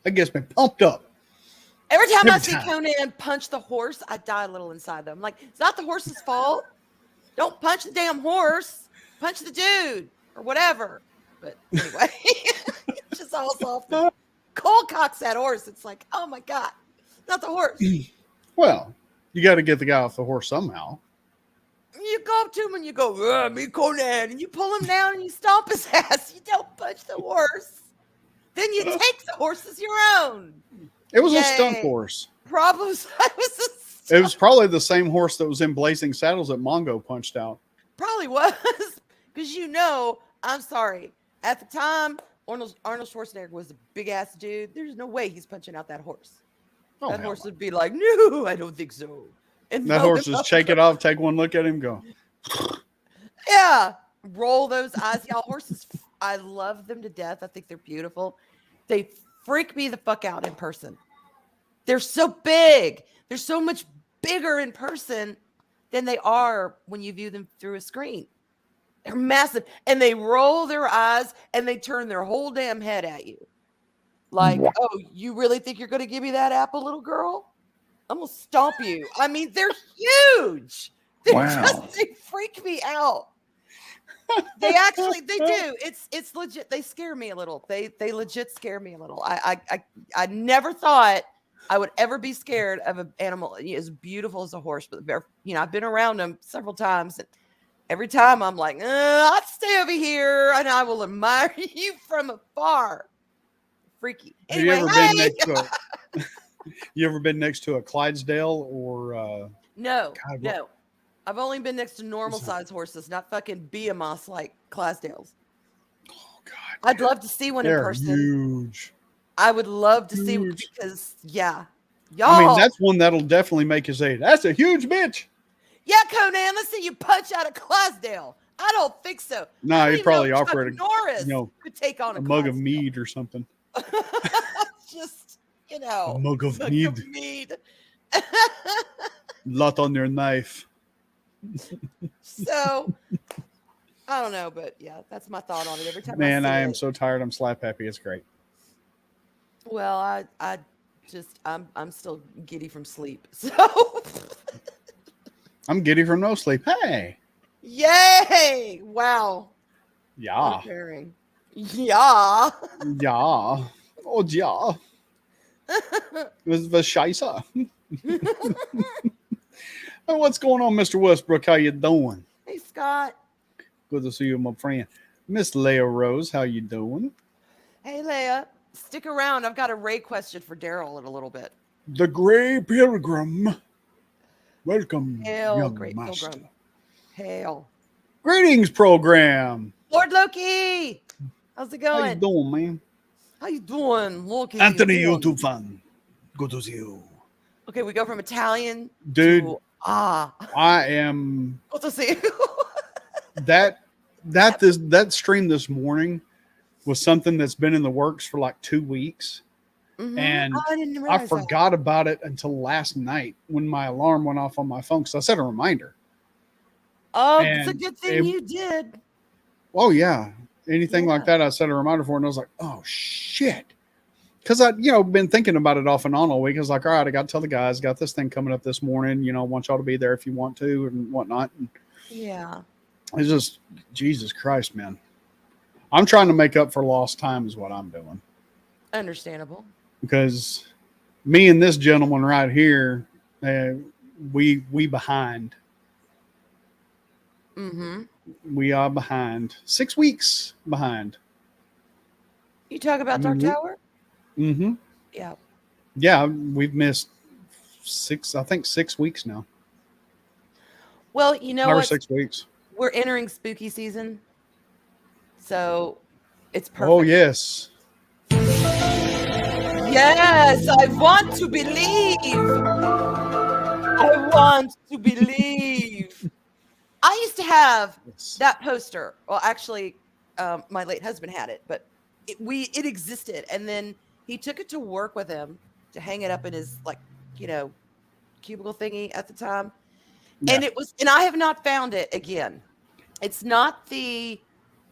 That gets me pumped up. Every time I see Conan punch the horse, I die a little inside them. Like, it's not the horse's fault. Don't punch the damn horse. Punch the dude or whatever. But anyway, it's just all soft. Cole cocks that horse. It's like, oh my God, not the horse. Well, you got to get the guy off the horse somehow. You go up to him and you go, me Conan, and you pull him down and you stomp his ass. You don't punch the horse. Then you take the horse as your own. It was a stunt horse. Problems. It was probably the same horse that was in Blazing Saddles that Mongo punched out. Probably was. Because I'm sorry. At the time, Arnold Schwarzenegger was a big ass dude. There's no way he's punching out that horse. Oh, that horse would be like, no, I don't think so. And that horse just shake it off, take one look at him, go. Yeah. Roll those eyes. Y'all, horses, I love them to death. I think they're beautiful. They freak me the fuck out in person. They're so big. They're so much bigger in person than they are when you view them through a screen. They're massive. And they roll their eyes and they turn their whole damn head at you. Like, oh, you really think you're going to give me that apple, little girl? I'm going to stomp you. I mean, they're huge. They freak me out. They do. It's legit. They scare me a little. They legit scare me a little. I never thought I would ever be scared of an animal as beautiful as a horse, but I've been around them several times, and every time I'm like, I'll stay over here and I will admire you from afar. Freaky. Anyway, you ever been next to a Clydesdale or no. I've only been next to normal size horses, not fucking behemoths like Clydesdales. Oh God! I'd love to see one in person. Huge. I would love to see one because y'all. I mean, that's one that'll definitely make you say, "That's a huge bitch." Yeah, Conan. Let's see you punch out a Clydesdale. I don't think so. No, he'd probably offer it. Norris could take on a mug of mead or something. Just a mug of mead. Lot on your knife. So I don't know, but yeah, that's my thought on it. Every time, man, I am so tired. I'm slap happy. It's great. Well, I'm still giddy from sleep. So I'm giddy from no sleep. Hey, yay! Wow. Yeah. Yeah. Yeah. Oh yeah. was the Scheisse. Oh, what's going on, Mr. Westbrook? How you doing? Hey, Scott. Good to see you, my friend. Miss Leah Rose, how you doing? Hey, Leia. Stick around. I've got a Ray question for Daryl in a little bit. The Grey Pilgrim. Welcome, Hail, young great master. pilgrim. Hail. Greetings, program. Lord Loki. How's it How you going? doing, man? How you doing, Loki? Anthony, Doing? YouTube fan. Good to see you. Okay, we go from Italian Dude, to I am Good to see you. that stream this morning was something that's been in the works for like 2 weeks. Mhm. And I didn't I realize that. forgot about it until last night when my alarm went off on my phone because I set a reminder. Oh, it's a and good thing it- you did. Oh yeah, anything like Yeah. that, I set a reminder for, and I was like, oh shit, because I been thinking about it off and on all week. I was like, all right, I got to tell the guys, got this thing coming up this morning. I want y'all to be there if you want to and whatnot. And Yeah. it's just Jesus Christ, man. I'm trying to make up for lost time is what I'm doing, Understandable. because me and this gentleman right here, we behind. Mm-hmm. We are behind 6 weeks behind. You talk about Dark Mhm. Tower? Mm-hmm. Yeah. Yeah, we've missed 6 weeks now. Well, you know 5 or what? 6 weeks. We're entering spooky season. So it's perfect. Oh yes. Yes, I want to believe. I want to believe. I used to have that poster. Well, actually, my late husband had it, but it existed, and then he took it to work with him to hang it up in his cubicle thingy at the time, and and I have not found it again. It's not the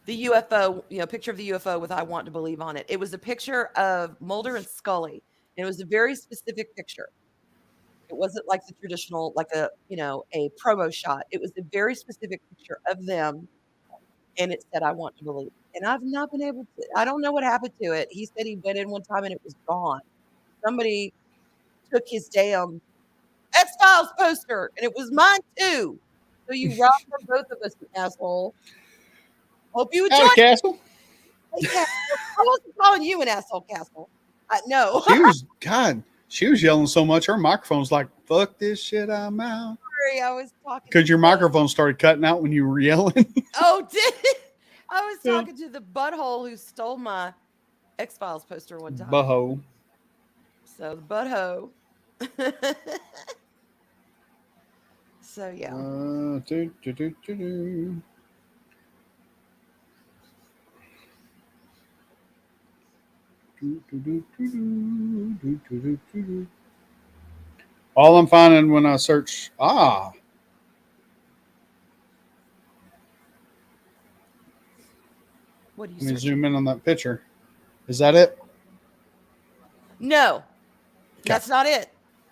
UFO, picture of the UFO with "I want to believe" on it. It was a picture of Mulder and Scully, and it was a very specific picture. It wasn't like the traditional, like a promo shot. It was a very specific picture of them, and it said, "I want to believe." And I've not been able to. I don't know what happened to it. He said he went in one time and it was gone. Somebody took his damn X-Files poster, and it was mine too. So you robbed from both of us, you asshole. Hope you enjoyed. Castle. Hey, Castle. I wasn't calling you an asshole, Castle. No. She was yelling so much her microphone's like, fuck this shit, I'm out. Sorry, I was talking. Because your microphone started cutting out when you were yelling. Oh, did it? I was talking to the butthole who stole my X-Files poster one time. Butthole. So the butthole. So yeah. All I'm finding when I search, What do you let me searching? zoom in on that picture. Is that it? No, that's not it.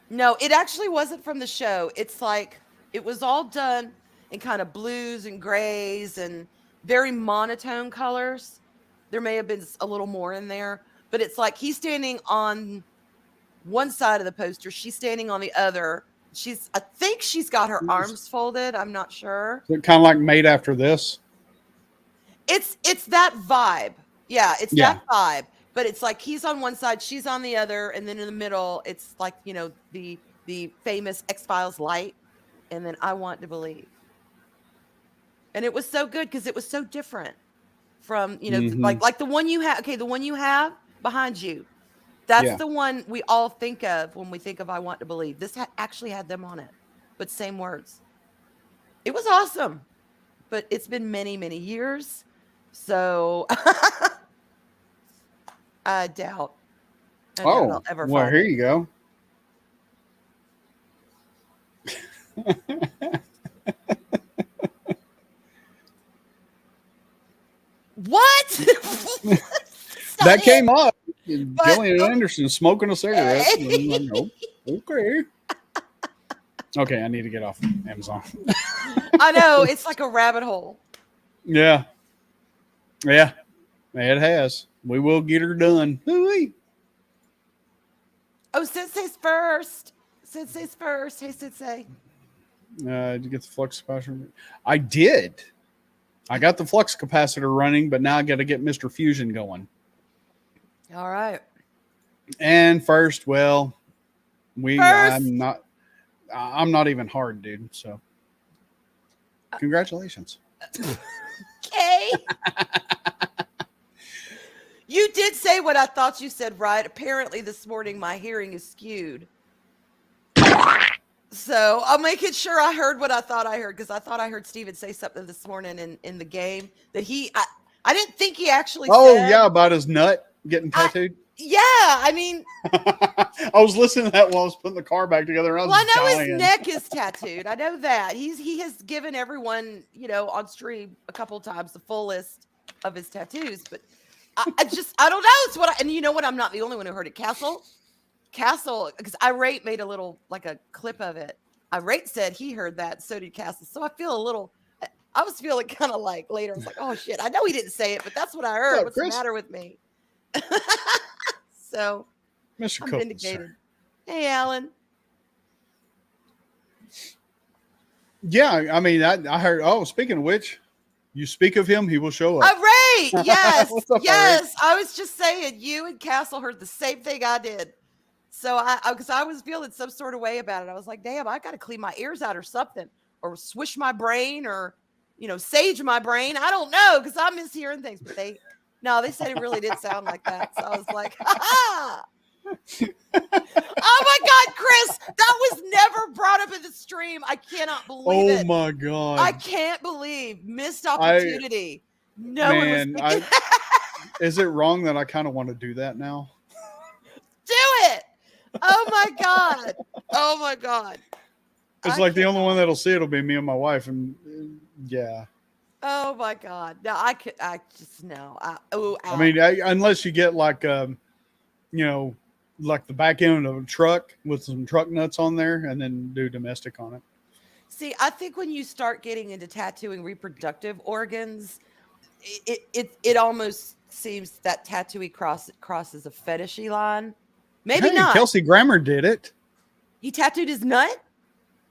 No, it actually wasn't from the show. It's like it was all done in kind of blues and grays and very monotone colors. There may have been a little more in there, but it's like he's standing on one side of the poster, she's standing on the other. I think she's got her arms folded. I'm not sure. Is it kind of like Made After This? It's that vibe. Yeah, it's that vibe. But it's like he's on one side, she's on the other, and then in the middle, it's like, the famous X-Files light, and then I Want to Believe. And it was so good because it was so different from, like the one you have. Okay, the one you have behind you. That's the one we all think of when we think of I Want to Believe. This actually had them on it, but same words. It was awesome, but it's been many, many years. So I doubt I'll ever well, find here it. you go. What? That came up. Gillian Anderson smoking a cigarette. I'm like, okay. Okay, I need to get off Amazon. I know, it's like a rabbit hole. Yeah. Yeah. It has. We will get her done. Hoo-wee. Oh, Sensei's first. Sensei's first. Hey, Sensei. Did you get the flux capacitor? I did. I got the flux capacitor running, but now I got to get Mr. Fusion going. All right. And first, well, First. I'm not even hard, dude. So, congratulations. Okay. You did say what I thought you said, right? Apparently, this morning my hearing is skewed. So I'm making sure I heard what I thought I heard, because I thought I heard Steven say something this morning in the game that I didn't think he actually said. Yeah, about his nut getting tattooed. I mean, I was listening to that while I was putting the car back together. I know his neck is tattooed. I know that he has given everyone, on stream a couple of times the full list of his tattoos, but I don't know. It's and you know what? I'm not the only one who heard it. Castle, because Irate made a little, like a clip of it. Irate said he heard that. So did Castle. So I feel I was feeling kind of like later. I was like, oh shit, I know he didn't say it, but that's what I heard. What's the matter with me? So Mr. I'm Cook, vindicated. Hey, Alan. Yeah, I mean, I heard. Oh, speaking of which, you speak of him, he will show up. Irate, yes, What's up, yes. I was just saying, you and Castle heard the same thing I did. So because I was feeling some sort of way about it. I was like, damn, I got to clean my ears out or something, or swish my brain, or sage my brain. I don't know, because I'm mishearing things. But they said it really did sound like that. So I was like, ha ha. Oh my God, Chris, that was never brought up in the stream. I cannot believe it. Oh my God. I can't believe missed opportunity. Is it wrong that I kind of want to do that now? Do it. Oh my God. Oh my God. It's like the only one that'll see it'll be me and my wife. And yeah. Oh my God. No, I just no. I mean, unless you get like, like the back end of a truck with some truck nuts on there, and then do domestic on it. See, I think when you start getting into tattooing reproductive organs, it almost seems that tattooing crosses a fetishy line. Maybe not. Kelsey Grammer did it. He tattooed his nut?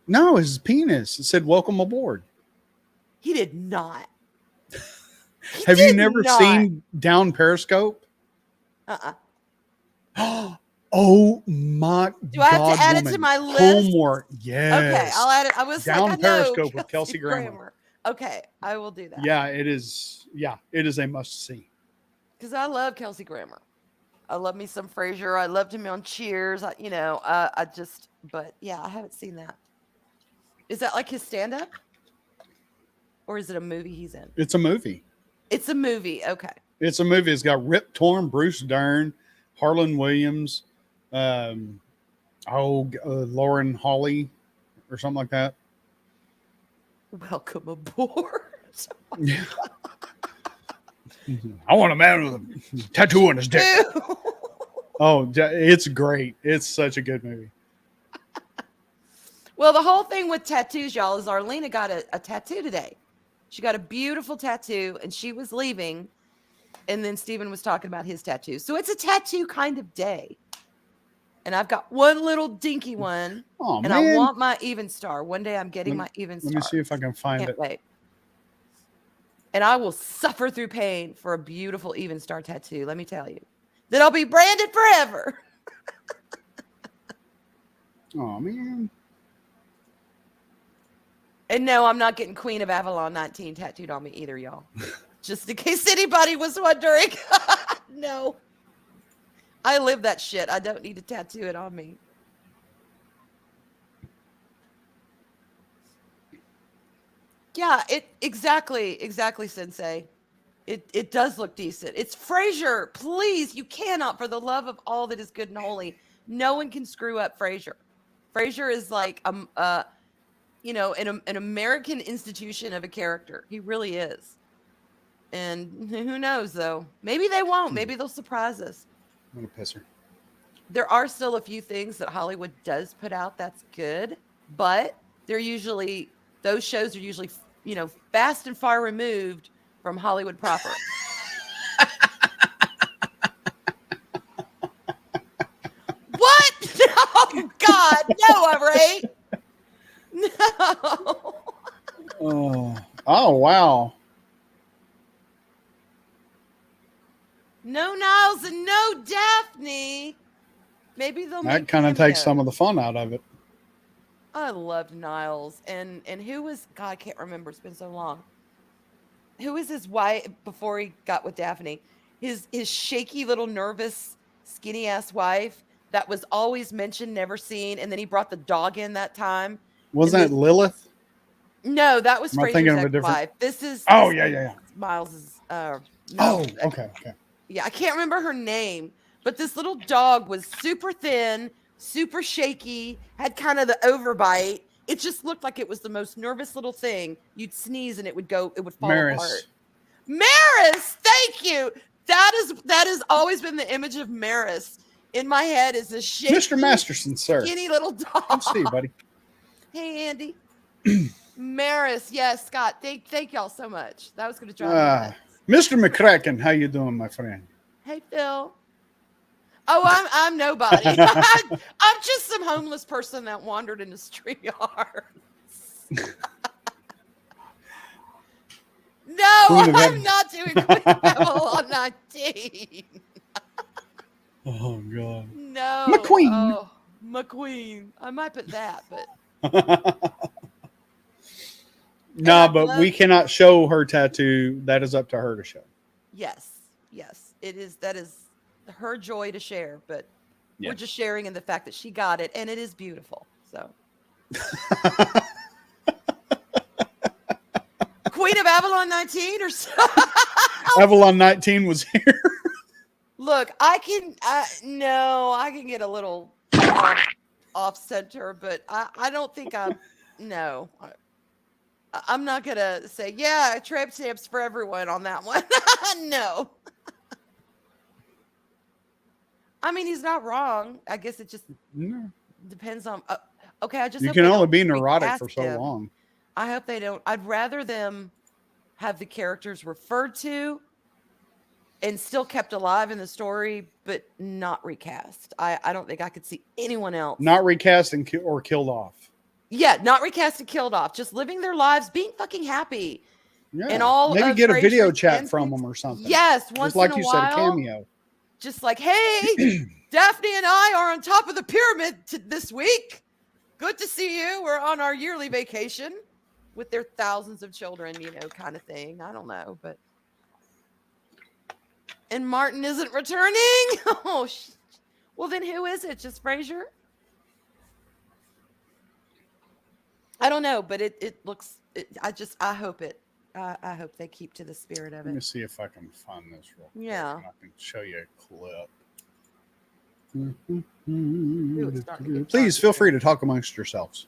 No, his penis. It said "Welcome aboard." He did not. Have you never seen Down Periscope? Oh my God! Do I have to add it to my list? Homework, yes. Okay, I'll add it. I was Down like, Periscope with Kelsey Grammer. Okay, I will do that. Yeah, it is. Yeah, it is a must see. Because I love Kelsey Grammer. I love me some Frasier. I loved him on Cheers. But yeah, I haven't seen that. Is that like his stand-up? Or is it a movie he's in? It's a movie. It's a movie. Okay. It's a movie. It's got Rip Torn, Bruce Dern, Harlan Williams, Lauren Holly, or something like that. Welcome aboard. Yeah. I want a man with a tattoo on his dick. Ew. Oh, it's great. It's such a good movie. Well, the whole thing with tattoos, y'all, is Arlena got a tattoo today. She got a beautiful tattoo, and she was leaving, and then Steven was talking about his tattoo. So it's a tattoo kind of day. And I've got one little dinky one, and I want my even star. One day I'm getting my even star. Let me see if I can find it. Wait. And I will suffer through pain for a beautiful even star tattoo. Let me tell you. Then I'll be branded forever. Oh, man. And no, I'm not getting Queen of Avalon 19 tattooed on me either, y'all. Just in case anybody was wondering. No. I live that shit. I don't need to tattoo it on me. Yeah, exactly, Sensei. It does look decent. It's Frasier. Please, you cannot, for the love of all that is good and holy, no one can screw up Frasier. Frasier is like an American institution of a character. He really is. And who knows, though? Maybe they won't. Maybe they'll surprise us. I'm gonna piss her. There are still a few things that Hollywood does put out that's good, but those shows are usually, fast and far removed from Hollywood proper. What? Oh God, no, Ray. No. Oh wow. No Niles and no Daphne. Maybe they'll That make kind of takes cameos. some of the fun out of it. I loved Niles, and who was God? I can't remember. It's been so long. Who was his wife before he got with Daphne? His shaky little nervous skinny ass wife that was always mentioned, never seen, and then he brought the dog in that time. Wasn't it And Lilith? no, that was Am I thinking Fraser's of a different? ex-wife. This is Oh this yeah, is yeah, yeah. Miles's. No, Oh, okay. yeah, I can't remember her name, but this little dog was super thin, super shaky, had kind of the overbite. It just looked like it was the most nervous little thing. You'd sneeze and it would fall apart. Maris. Maris, thank you. That has always been the image of Maris in my head. Is this shaky, Mr. Masterson, sir. skinny little dog? Come see you, buddy. Hey, Andy. Maris, yes, Scott. Thank y'all so much. That was going to drive me nuts. Mr. McCracken, how you doing, my friend? Hey, Phil. Oh, I'm nobody. I'm just some homeless person that wandered in the street yards. No, I'm not doing Queen Babylon 19. Oh God. No. McQueen. Oh, McQueen. I might put that, but nah, but we cannot show her tattoo. That is up to her to show. yes. It is. That is her joy to share, but Yeah. we're just sharing in the fact that she got it, and it is beautiful. So, Queen of Avalon 19 or so. Avalon 19 was here. Look, I can get a little off center, but I don't think I'm not gonna say, yeah, tramp stamps for everyone on that one. No. I mean, he's not wrong. I guess it just No. depends on. Okay, I just You hope can they only don't be neurotic recast for so him. long. I hope they don't. I'd rather them have the characters referred to and still kept alive in the story, but not recast. I don't think I could see anyone else. Not recast or killed off. Yeah, not recast and killed off. Just living their lives, being fucking happy. Yeah. And all maybe of get a video Frasier's chat from instincts- them or something. Yes, once Just like in a you while. said, a cameo. Just like, hey, Daphne and I are on top of the pyramid this week. Good to see you. We're on our yearly vacation with their thousands of children, kind of thing. I don't know, but. And Martin isn't returning? Oh, well, then who is it? Just Frasier? I don't know, but it looks. I hope it. I hope they keep to the spirit of Let me it. see if I can find this real quick. Yeah. I can show you a clip. it's starting to get Please dark feel here. free to talk amongst yourselves.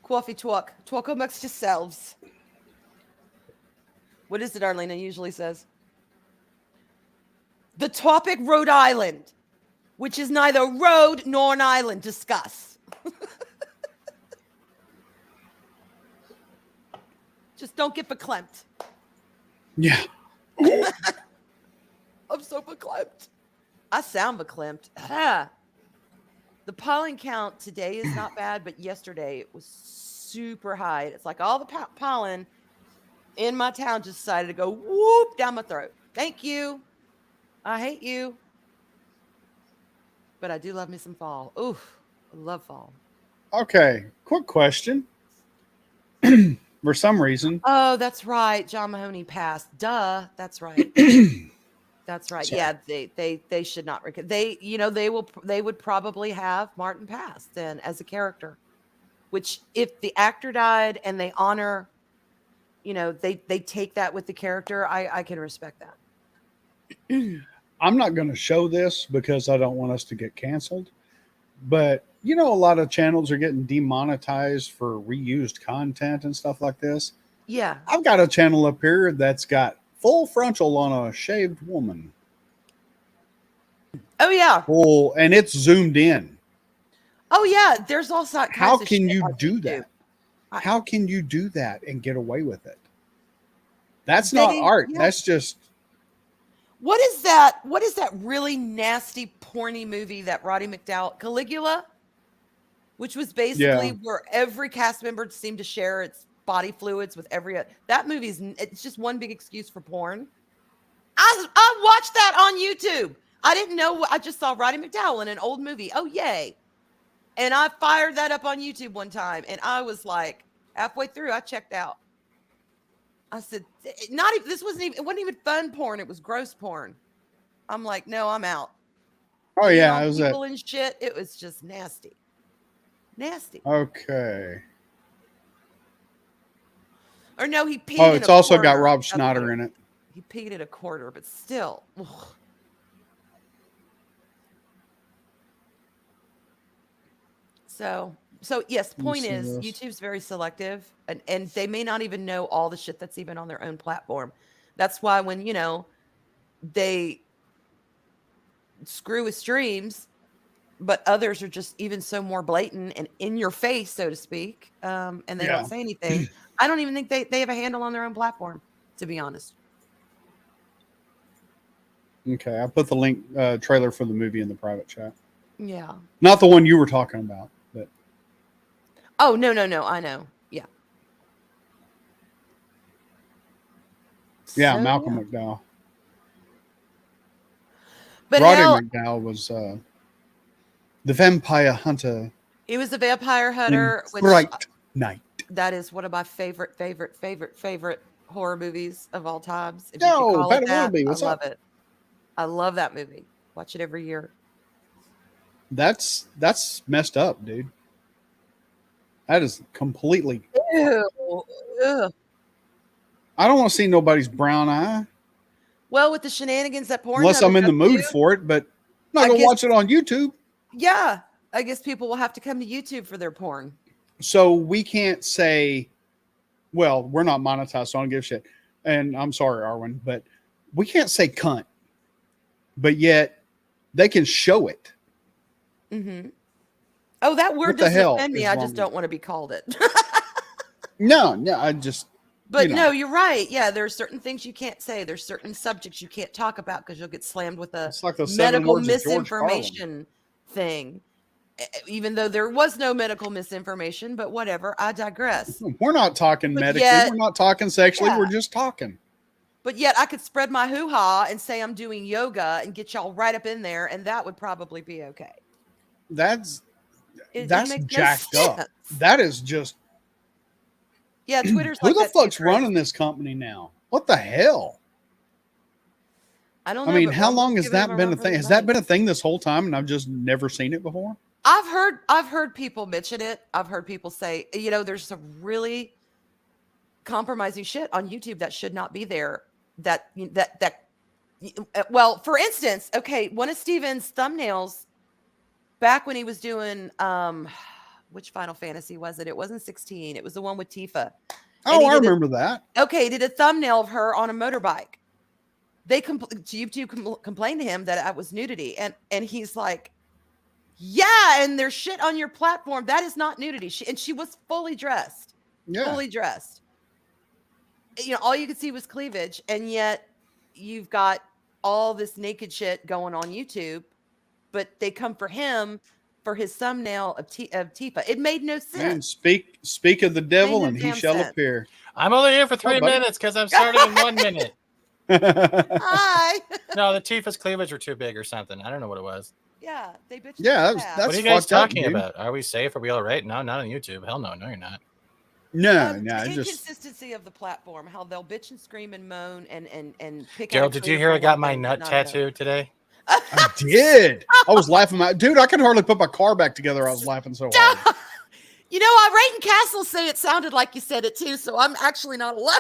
Coffee talk. Talk amongst yourselves. What is it, Arlena usually says? The topic Rhode Island, which is neither road nor an island. Discuss. Just don't get verklempt. Yeah. I'm so verklempt. I sound verklempt. Ah. The pollen count today is not bad, but yesterday it was super high. It's like all the pollen in my town just decided to go whoop down my throat. Thank you. I hate you. But I do love me some fall. Oof. I love fall. Okay. Quick question. For some reason. Oh, that's right. John Mahoney passed. Duh. That's right. That's right. Sorry. Yeah, they should not. They would probably have Martin pass then as a character, which if the actor died and they honor, they take that with the character. I can respect that. I'm not going to show this because I don't want us to get canceled. But, a lot of channels are getting demonetized for reused content and stuff like this. Yeah. I've got a channel up here that's got full frontal on a shaved woman. Oh, yeah. Full, and it's zoomed in. Oh, yeah. There's also kinds How of can shit you on do YouTube. that? How can you do that and get away with it? That's not art. Yeah. That's just What is that? What is that really nasty, porny movie that Roddy McDowall, Caligula, which was basically where every cast member seemed to share its body fluids with every. That movie's it's just one big excuse for porn. I watched that on YouTube. I didn't know. I just saw Roddy McDowall in an old movie. Oh yay! And I fired that up on YouTube one time, and I was like, halfway through, I checked out. I said, not even, this wasn't even, it wasn't even fun porn. It was gross porn. I'm like, no, I'm out. Oh yeah, it was people and shit. It was just nasty. Nasty. Okay. Or no, he peed. Oh, it's also got Rob Schneider in it. He peed at a quarter, but still. Ugh. So yes, point is YouTube's very selective, and they may not even know all the shit that's even on their own platform. That's why when, they screw with streams, but others are just even so more blatant and in your face, so to speak, and they don't say anything. I don't even think they have a handle on their own platform, to be honest. Okay, I put the link trailer for the movie in the private chat. Yeah. Not the one you were talking about, but. Oh, no. I know. Yeah. Yeah, so, Malcolm McDowell. But Roddy McDowall was the vampire hunter. He was the vampire hunter. Bright Night. That is one of my favorite horror movies of all times. If no, you call Pat it that, What's I love up? it. I love that movie. Watch it every year. That's messed up, dude. That is completely. Ew. I don't want to see nobody's brown eye. Well, with the shenanigans that porn. Unless I'm in the mood for it, but I'm not going to watch it on YouTube. Yeah. I guess people will have to come to YouTube for their porn. So we can't say, well, we're not monetized, so I don't give a shit. And I'm sorry, Arwen, but we can't say cunt. But yet they can show it. Mm-hmm. Oh, that word doesn't offend me. I just don't want to be called it. No, I just. But no, you're right. Yeah, there are certain things you can't say. There's certain subjects you can't talk about because you'll get slammed with a medical misinformation thing. Even though there was no medical misinformation, but whatever. I digress. We're not talking medically. We're not talking sexually. Yeah. We're just talking. But yet I could spread my hoo-ha and say I'm doing yoga and get y'all right up in there, and that would probably be okay. That's jacked up. That is just. Yeah, Twitter's who the fuck's running this company now? What the hell? I don't know. I mean, how long has that been a thing? Has that been a thing this whole time and I've just never seen it before? I've heard people mention it. I've heard people say, there's some really compromising shit on YouTube that should not be there. Well, for instance, okay, one of Steven's thumbnails back when he was doing which Final Fantasy was it? It wasn't 16. It was the one with Tifa. Oh, I remember that. Okay, he did a thumbnail of her on a motorbike. YouTube complained to him that that was nudity, and he's like, "Yeah, and there's shit on your platform that is not nudity." She was fully dressed, fully dressed. All you could see was cleavage, and yet you've got all this naked shit going on YouTube, but they come for him for his thumbnail of Tifa. It made no sense. Man, speak of the devil and he shall appear. I'm only here for 3 minutes because I'm starting in 1 minute. Hi. No, the Tifa's cleavage were too big or something. I don't know what it was. Yeah, they bitched. Yeah, that's what are you guys talking about? Are we safe? Are we all right? No, not on YouTube. Hell no, you're not. No, the inconsistency of the platform, how they'll bitch and scream and moan and pick. Gerald, did you hear I got my nut tattooed today? I did. I was laughing. Dude, I could hardly put my car back together. I was laughing so hard. Rayton Castle say it sounded like you said it too, so I'm actually not alone.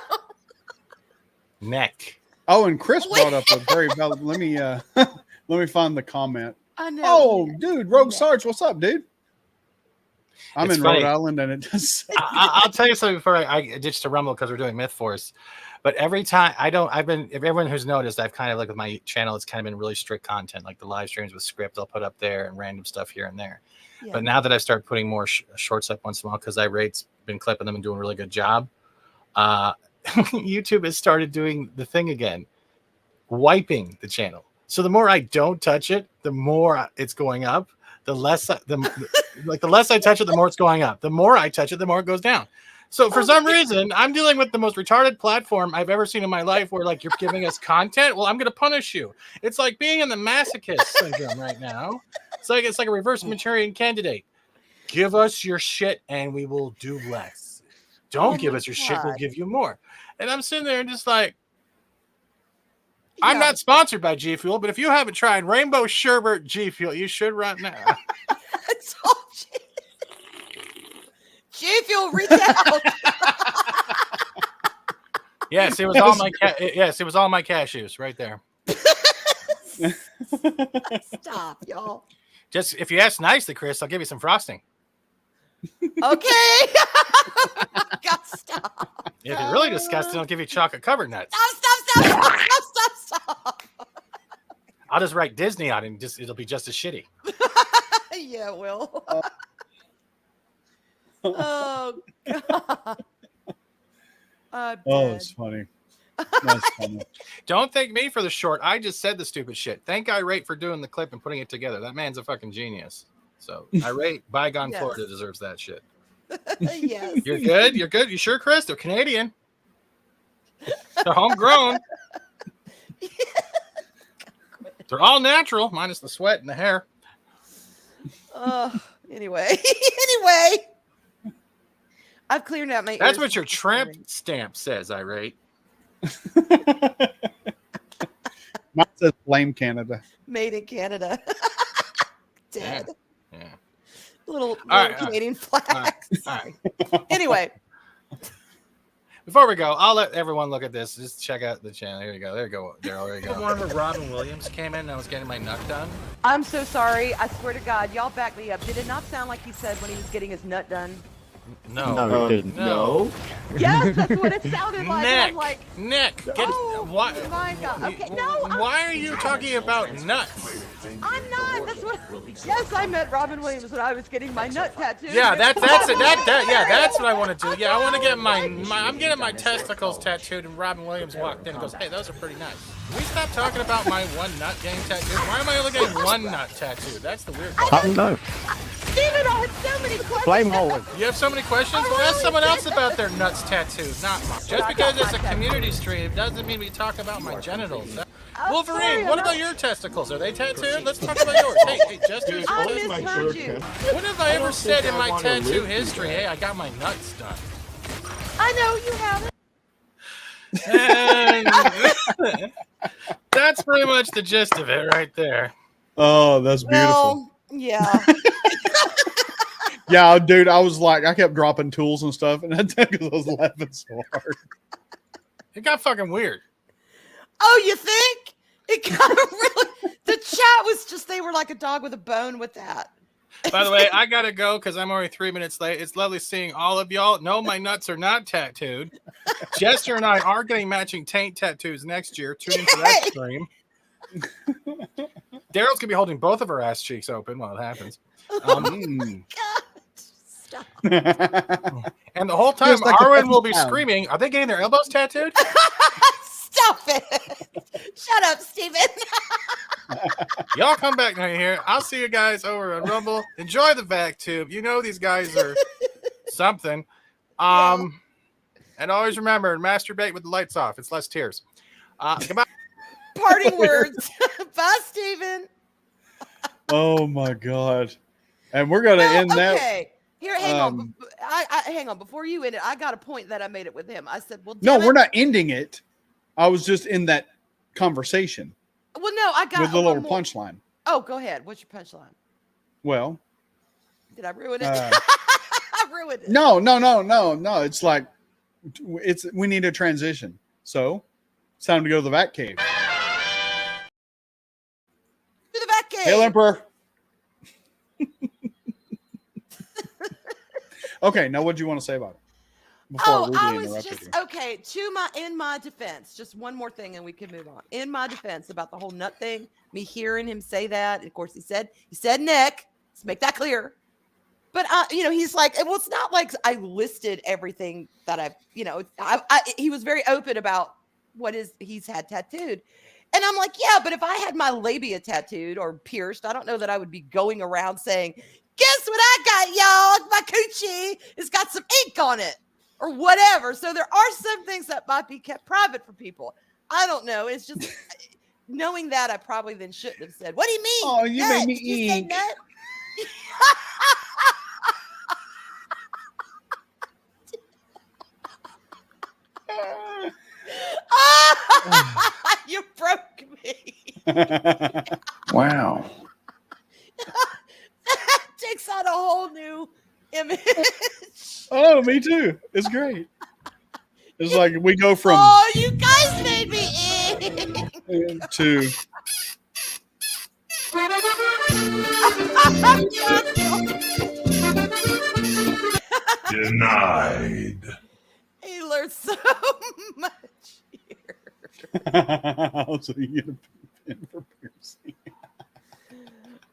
Neck. Oh, and Chris brought up a very valid. Let me find the comment. I know. Oh, dude, Rogue Sarge, what's up, dude? I'm in Rhode Island, and it does. I'll tell you something before I ditched a Rumble because we're doing Myth Force. But every time if everyone who's noticed, I've kind of with my channel, it's kind of been really strict content, like the live streams with script I'll put up there and random stuff here and there. Yeah. But now that I've started putting more shorts up once in a while, because Rate's been clipping them and doing a really good job, YouTube has started doing the thing again. wiping the channel. So the more I don't touch it, the more it's going up. The less the less I touch it, the more it's going up. The more I touch it, the more it goes down. So for some reason, I'm dealing with the most retarded platform I've ever seen in my life where like you're giving us content. Well, I'm going to punish you. It's like being in the masochist syndrome right now. It's like a reverse Manchurian Candidate. Give us your shit and we will do less. Don't give us your shit, we'll give you more. And I'm sitting there and just like, I'm not sponsored by G Fuel, but if you haven't tried Rainbow Sherbet G Fuel, you should right now. It's all G Fuel, reach out. Yes, it was all my yes, it was all my cashews right there. Stop, y'all. Just if you ask nicely, Chris, I'll give you some frosting. Okay. God, stop. If you're really disgusting, I'll give you chocolate covered nuts. Stop. I'll just write Disney on it and it'll be just as shitty. Yeah, it will. Oh God. Oh, it's funny. That's funny. Don't thank me for the short. I just said the stupid shit. Thank Irate for doing the clip and putting it together. That man's a fucking genius. So Irate, bygone Yes. Florida deserves that shit. Yes. You're good? You're good? You sure, Chris? They're Canadian. They're homegrown. They're all natural, minus the sweat and the hair. Anyway. I've cleared out my That's ears what your this tramp morning. stamp says, Irate. Mine says blame Canada. Made in Canada. Dead. Yeah. Little right, Canadian flag. All right. Anyway. Before we go, I'll let everyone look at this. Just check out the channel. Here you go. There you go. There you go. Whenever Robin Williams came in and I was getting my nut done. I'm so sorry. I swear to God, y'all back me up. Did it not sound like he said when he was getting his nut done? No, it didn't. no. Yes, that's what it sounded like. And I'm like, Nick, get oh why? my God. Okay, no. Why are you talking about nuts? I'm not. That's what. Yes, I met Robin Williams when I was getting my nut tattooed. Yeah, that's it. That's what I want to do. Yeah, I want to get I'm getting my testicles tattooed, and Robin Williams walked in and goes, "Hey, those are pretty nice." Can we stop talking about my one nut getting tattooed? Why am I only getting one nut tattooed? That's the weird part. I don't know. Steven, I had so many questions. Blame Holland. You have so many questions? Well, ask someone else about their nuts tattooed, not mine. Just because it's a community stream doesn't mean we talk about my genitals. Wolverine, what about your testicles? Are they tattooed? Let's talk about yours. Hey, Jester. I misheard you. When have I ever said in my tattoo history, hey, I got my nuts done? I know you haven't. And that's pretty much the gist of it right there. Oh, that's beautiful. Well, yeah. Yeah, dude, I was like, I kept dropping tools and stuff, and that's because I was laughing so hard. It got fucking weird. Oh, you think? It got really. The chat was just, they were like a dog with a bone with that. By the way, I gotta go because I'm already 3 minutes late. It's lovely seeing all of y'all. No, my nuts are not tattooed. Jester and I are getting matching taint tattoos next year. Tune into that stream. Daryl's gonna be holding both of her ass cheeks open while it happens. God, stop. And the whole time, Feels like a Arwen fucking will be town. screaming, "Are they getting their elbows tattooed?" Stop it. Shut up, Steven. Y'all come back now here. I'll see you guys over on Rumble. Enjoy the vac tube. You know these guys are something. And always remember, masturbate with the lights off. It's less tears. Goodbye. Parting words. Bye, Steven. Oh my god! And we're gonna end that. Okay. Here, hang on. Hang on. Before you end it, I got a point that I made it with him. I said, well, No, damn we're it. not ending it. I was just in that conversation Well, no, I got with the one little more. punchline. Oh, go ahead. What's your punchline? Well, Did I ruin it? Uh, I ruined it. no. It's like we need a transition. So it's time to go to the Vat Cave. To the back cave. Hail Emperor. Okay, now what do you want to say about it? Before Oh, I rudely was interrupted just okay. In my defense, just one more thing, and we can move on. In my defense about the whole nut thing, me hearing him say that. Of course, he said Nick. Let's make that clear. But he's like, well, it's not like I listed everything that I've, he was very open about what he's had tattooed, And I'm like, yeah, but if I had my labia tattooed or pierced, I don't know that I would be going around saying, guess what I got, y'all? My coochie, it's got some ink on it or whatever. So there are some things that might be kept private for people. I don't know. It's just knowing that I probably then shouldn't have said, what do you mean? Oh, you made me Did you say ink. nut? You broke me. Wow. That takes on a whole new image. Oh, me too. It's great. It's like we go from Oh, you guys made me ink. to Denied. He learned so much here. so you get a pin for piercing.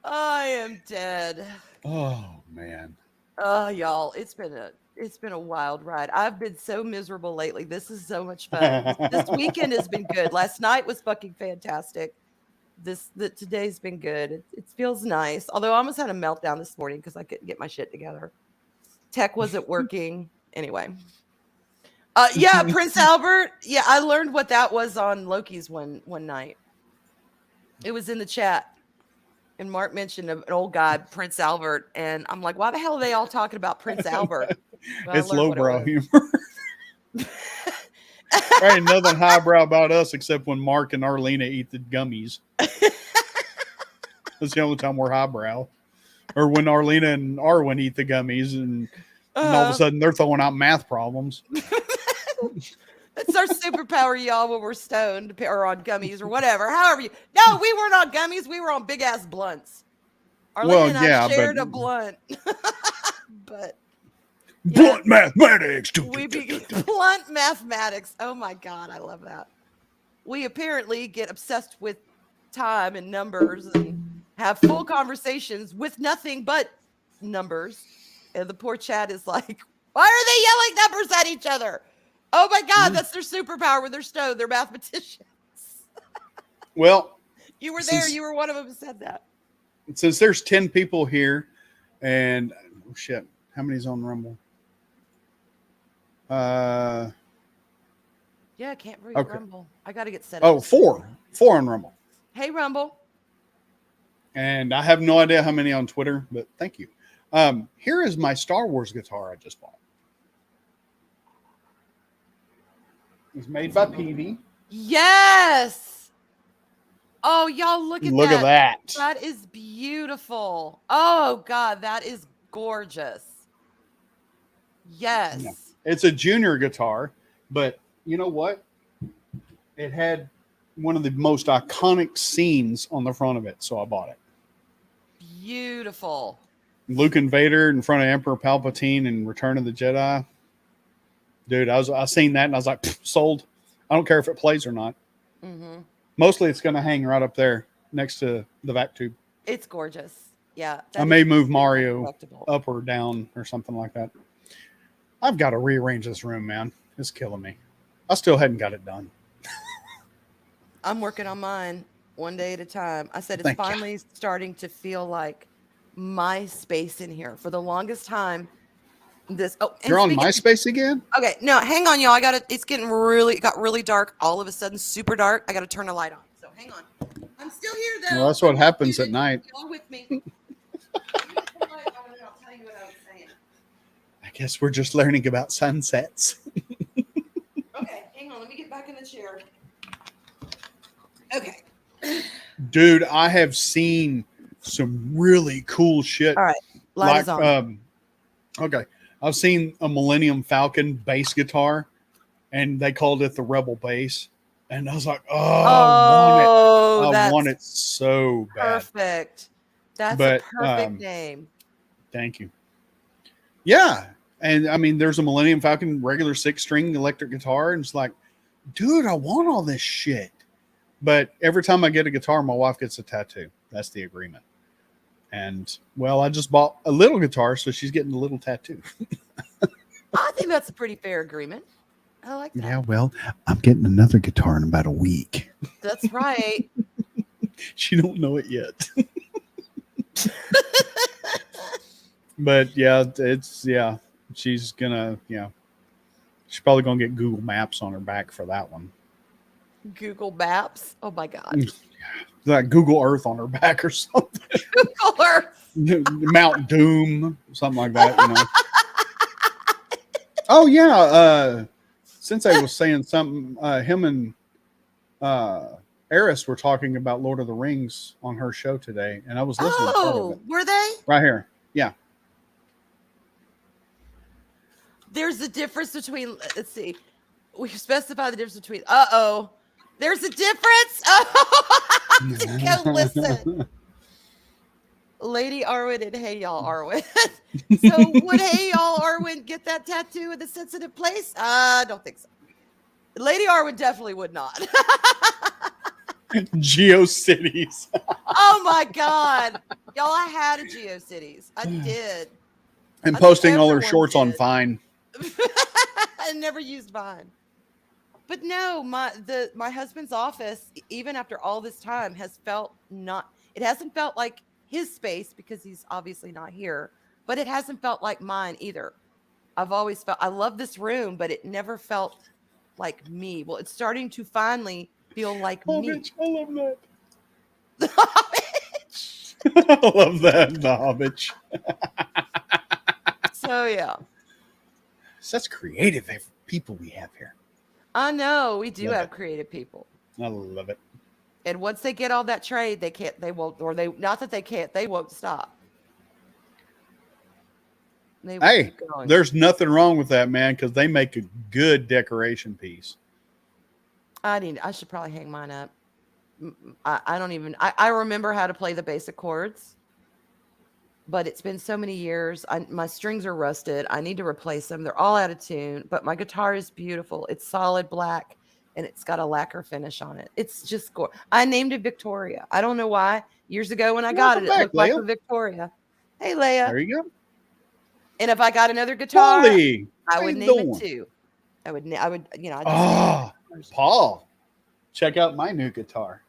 I am dead. Oh man. Oh, y'all, it's been a wild ride. I've been so miserable lately. This is so much fun. This weekend has been good. Last night was fucking fantastic. Today's been good. It feels nice. Although I almost had a meltdown this morning because I couldn't get my shit together. Tech wasn't working. Anyway. Yeah, Prince Albert. Yeah, I learned what that was on Loki's one night. It was in the chat. And Mark mentioned an old guy, Prince Albert, and I'm like, why the hell are they all talking about Prince Albert? Well, It's lowbrow humor. was. There ain't nothing highbrow about us except when Mark and Arlena eat the gummies. That's the only time we're highbrow. Or when Arlena and Arwen eat the gummies and all of a sudden they're throwing out math problems. It's our superpower, y'all, when we're stoned or on gummies or whatever. However no, we weren't on gummies. We were on big ass blunts. Arlene and I shared a blunt. But blunt mathematics. Blunt mathematics. Oh my God, I love that. We apparently get obsessed with time and numbers and have full conversations with nothing but numbers. And the poor chat is like, why are they yelling numbers at each other? Oh my God, that's their superpower when they're stoned. They're mathematicians. Well, You were there. You were one of them who said that. Since there's 10 people here and oh shit, how many's on Rumble? Yeah, I can't read Okay. Rumble. I got to get set up. Oh, four on Rumble. Hey, Rumble. And I have no idea how many on Twitter, but thank you. Here is my Star Wars guitar I just bought. It's made by Peavey. Yes. Oh, y'all, look at Look at that. That is beautiful. Oh, God, that is gorgeous. Yes. Yeah. It's a junior guitar, but you know what? It had one of the most iconic scenes on the front of it, so I bought it. Beautiful. Luke and Vader in front of Emperor Palpatine in Return of the Jedi. Dude, I seen that and I was like, sold. I don't care if it plays or not. Mm-hmm. Mostly it's going to hang right up there next to the vac tube. It's gorgeous. Yeah. I may move Mario collectible. up or down or something like that. I've got to rearrange this room, man. It's killing me. I still hadn't got it done. I'm working on mine one day at a time. I said it's Thank you. finally starting to feel like my space in here. For the longest time, You're on MySpace again? Okay, no, hang on, y'all. It got really dark. All of a sudden, super dark. I got to turn the light on. So hang on. I'm still here though. Well, that's what happens at night. Y'all with me? I'll tell you what I was saying. I guess we're just learning about sunsets. Okay, hang on. Let me get back in the chair. Okay. Dude, I have seen some really cool shit. All right. Light is on. Okay. I've seen a Millennium Falcon bass guitar, and they called it the Rebel Bass. And I was like, I want it so bad. Perfect. That's But, a perfect name. Thank you. Yeah. And I mean, there's a Millennium Falcon regular 6-string electric guitar, and it's like, dude, I want all this shit. But every time I get a guitar, my wife gets a tattoo. That's the agreement. And, well, I just bought a little guitar, so she's getting a little tattoo. I think that's a pretty fair agreement. I like that. Yeah, well, I'm getting another guitar in about a week. That's right. She don't know it yet. But yeah, she's gonna, she's probably gonna get Google Maps on her back for that one. Google Maps. Oh my God. Like Google Earth on her back or something. Google Earth. Mount Doom, something like that, Oh yeah, Sensei was saying something. Him and Eris were talking about Lord of the Rings on her show today, and I was listening to part of it. Were they? Right here. Yeah. There's a difference between, let's see, we specify the difference between, there's a difference. Oh, to go listen. Lady Arwen and Hey Y'all Arwen. So would Hey Y'all Arwen get that tattoo in a sensitive place? I don't think so. Lady Arwen definitely would not. GeoCities. Oh my God. Y'all, I had a GeoCities. I did. And I think posting all her everyone shorts on did. Vine. I never used Vine. But no, my husband's office, even after all this time, it hasn't felt like his space because he's obviously not here, but it hasn't felt like mine either. I've always felt, I love this room, but it never felt like me. Well, it's starting to finally feel like me. Hobbit, I love that. The Hobbit. I love that, the Hobbit. So yeah. Such creative people we have here. I know we do Love have it. creative people. I love it. And once they get all that trade, they won't stop. They will Hey, keep going. there's nothing wrong with that, man, because they make a good decoration piece. I should probably hang mine up. I remember how to play the basic chords, but it's been so many years. My strings are rusted. I need to replace them. They're all out of tune, but my guitar is beautiful. It's solid black and it's got a lacquer finish on it. It's just gorgeous. I named it Victoria. I don't know why. Years ago when I got it, Welcome back, it looked like a Leia. Victoria. Hey, Leia. There you go. And if I got another guitar, Polly, I how would you name doing? it too. I would, I'd just Ah, Paul, check out my new guitar.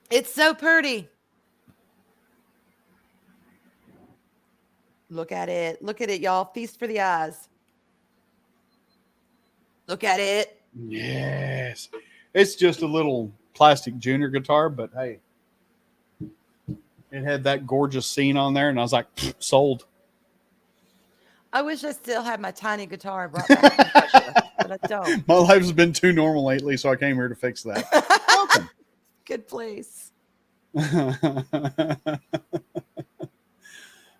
It's so pretty. Look at it. Look at it, y'all. Feast for the eyes. Look at it. Yes. It's just a little plastic junior guitar, but hey, it had that gorgeous scene on there, and I was like, sold. I wish I still had my tiny guitar I brought back from Russia, but I don't. My life's been too normal lately, so I came here to fix that. Welcome. Good place.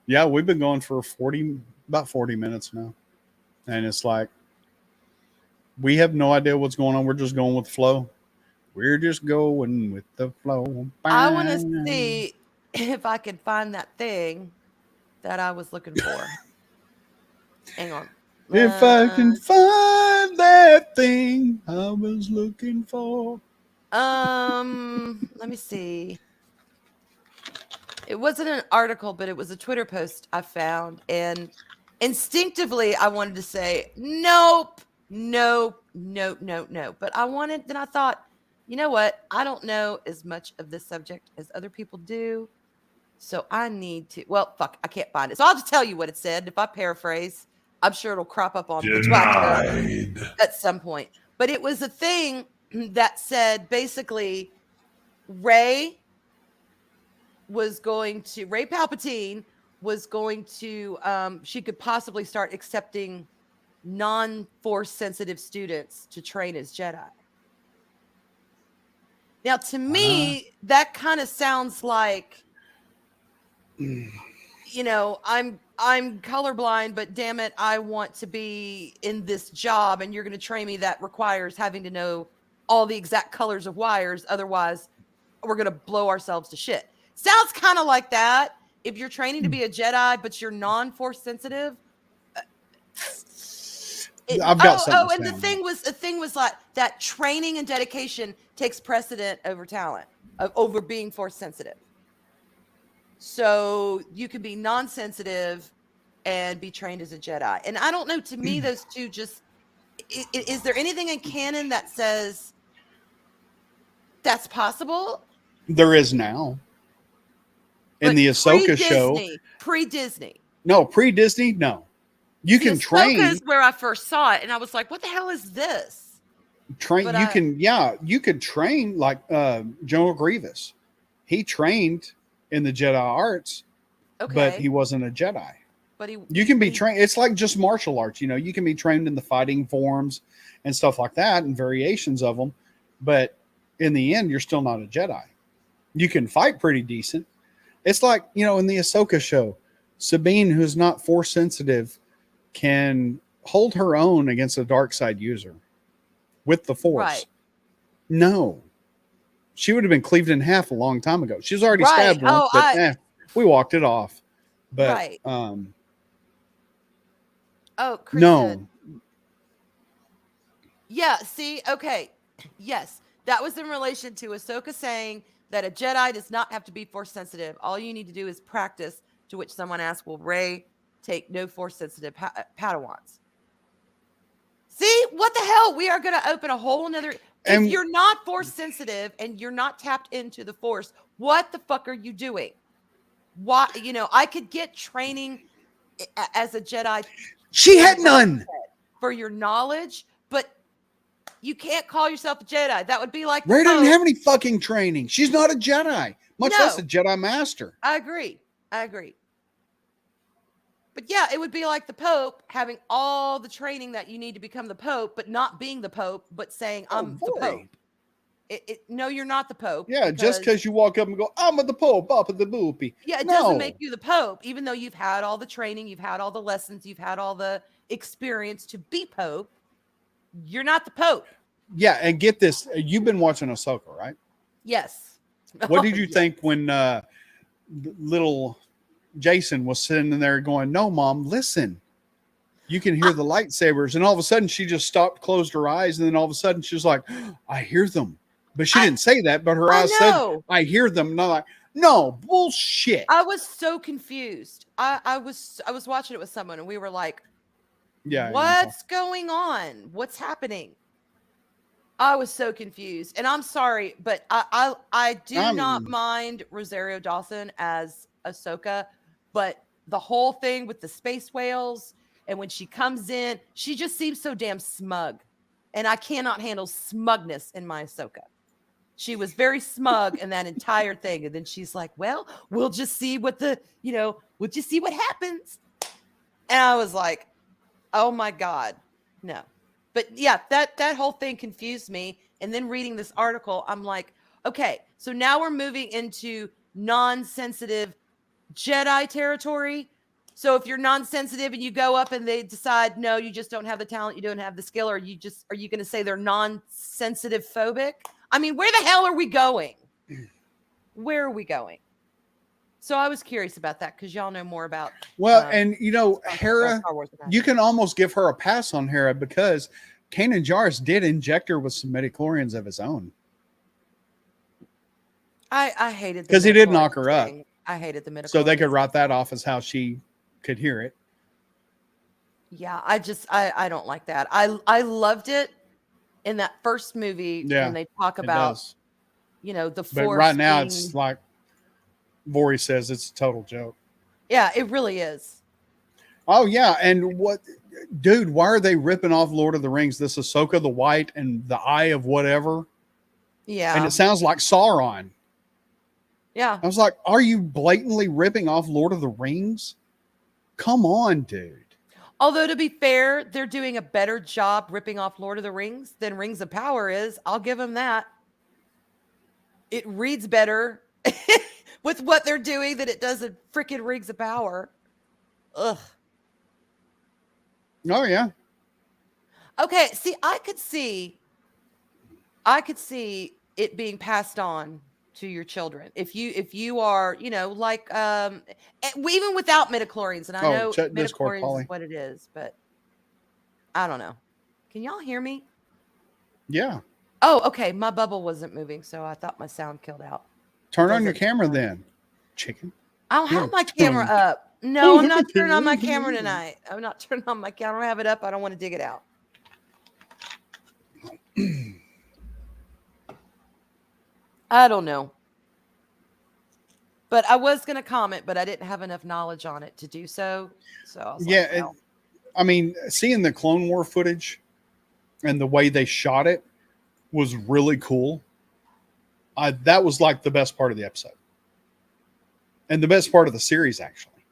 Yeah, we've been going for about 40 minutes now. And it's like, we have no idea what's going on. We're just going with the flow. We're just going with the flow. I want to see if I can find that thing that I was looking for. Hang on. If I can find that thing I was looking for. Let me see. It wasn't an article, but it was a Twitter post I found, and instinctively I wanted to say nope. But then I thought, you know what? I don't know as much of this subject as other people do, so I need to. Well, fuck, I can't find it, so I'll just tell you what it said. If I paraphrase, I'm sure it'll crop up on Twitter at some point. But it was a thing that said basically Ray Palpatine was going to, she could possibly start accepting non-force sensitive students to train as Jedi. Now, to me, that kind of sounds like, I'm colorblind, but damn it, I want to be in this job, and you're going to train me that requires having to know all the exact colors of wires. Otherwise, we're going to blow ourselves to shit. Sounds kind of like that. If you're training to be a Jedi, but you're non-force sensitive. I've got something. And the thing was like that training and dedication takes precedent over talent, over being force sensitive. So you can be non-sensitive and be trained as a Jedi. And I don't know, to me, those two just Is there anything in canon that says that's possible? There is now. In the Ahsoka show. Pre-Disney. No, pre-Disney, no. You can train. Ahsoka is where I first saw it, and I was like, what the hell is this? But you could train like General Grievous. He trained in the Jedi arts, but he wasn't a Jedi. But you can be trained. It's like just martial arts, you know. You can be trained in the fighting forms and stuff like that, and variations of them. But in the end, you're still not a Jedi. You can fight pretty decent. It's like, you know, in the Ahsoka show, Sabine, who's not force sensitive, can hold her own against a dark side user with the force. Right. No, she would have been cleaved in half a long time ago. She was already stabbed once, but we walked it off. But Chris no. Said, yeah. See. Okay. Yes, that was in relation to Ahsoka saying that a Jedi does not have to be force sensitive. All you need to do is practice. To which someone asked, "Will Rey take no force sensitive Padawans?" See, what the hell? We are going to open a whole nother. If you're not force sensitive and you're not tapped into the force, what the fuck are you doing? Why? You know, I could get training as a Jedi. She had none for your knowledge, but you can't call yourself a Jedi. That would be like Rey doesn't have any fucking training. She's not a Jedi, much less a Jedi Master. I agree. But yeah, it would be like the Pope having all the training that you need to become the Pope, but not being the Pope, but saying, I'm the Pope. No, you're not the Pope. Yeah, just because you walk up and go, I'm the Pope, up at the boopy. Yeah, it doesn't make you the Pope, even though you've had all the training, you've had all the lessons, you've had all the experience to be Pope. You're not the Pope. Yeah, and get this. You've been watching Ahsoka, right? Yes. What did you think when little Jason was sitting in there going, no, Mom, listen. You can hear the lightsabers. And all of a sudden she just stopped, closed her eyes. And then all of a sudden she was like, I hear them. But she didn't say that, but her eyes said, I hear them. And I'm like, no, bullshit. I was so confused. I was watching it with someone and we were like, what's going on? What's happening? I was so confused. And I'm sorry, but I do not mind Rosario Dawson as Ahsoka, but the whole thing with the space whales and when she comes in, she just seems so damn smug. And I cannot handle smugness in my Ahsoka. She was very smug in that entire thing. And then she's like, well, we'll just see what we'll just see what happens. And I was like, oh my God, no. But yeah, that whole thing confused me. And then reading this article, I'm like, okay, so now we're moving into non-sensitive Jedi territory. So if you're non-sensitive and you go up and they decide, no, you just don't have the talent, you don't have the skill, or are you going to say they're non-sensitive phobic? I mean, where the hell are we going? Where are we going? So I was curious about that because y'all know more about. Well, and you know, Hera, you can almost give her a pass on Hera because Kanan Jarrus did inject her with some midichlorians of his own. I hated because he did knock her up. I hated the midichlorians. So they could write that off as how she could hear it. Yeah, I don't like that. I loved it in that first movie when they talk about the Force. But right now it's like Vori says it's a total joke. Yeah, it really is. Oh yeah, and dude, why are they ripping off Lord of the Rings? This Ahsoka the White and the Eye of whatever. Yeah. And it sounds like Sauron. Yeah. I was like, are you blatantly ripping off Lord of the Rings? Come on, dude. Although, to be fair, they're doing a better job ripping off Lord of the Rings than Rings of Power is. I'll give them that. It reads better with what they're doing than it does in freaking Rings of Power. Ugh. Oh, yeah. Okay, see, I could see it being passed on to your children if you are like even without midichlorians, and I know midichlorians is what it is, but I don't know. Can y'all hear me? Yeah. Oh, okay. My bubble wasn't moving, so I thought my sound killed out. Turn on your camera then, chicken. I don't have my camera up. No, I'm not turning on my camera tonight. I'm not turning on my camera. I have it up. I don't want to dig it out. I don't know. But I was going to comment, but I didn't have enough knowledge on it to do so. So I was Yeah, like, no. I mean, seeing the Clone War footage and the way they shot it was really cool. That was like the best part of the episode. And the best part of the series, actually,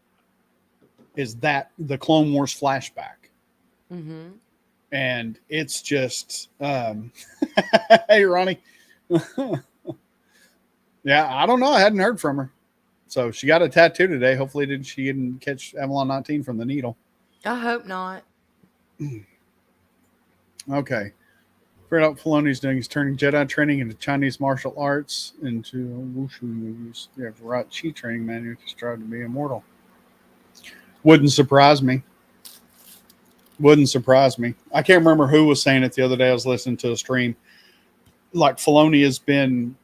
is that the Clone Wars flashback. Mm-hmm. And it's just, hey, Ronnie. Yeah, I don't know. I hadn't heard from her. So she got a tattoo today. Hopefully she didn't catch Avalon 19 from the needle. I hope not. Okay. Figured out Filoni's doing is turning Jedi training into Chinese martial arts into wushu movies. They have right chi training manual to strive to be immortal. Wouldn't surprise me. Wouldn't surprise me. I can't remember who was saying it the other day. I was listening to a stream. Like Filoni has been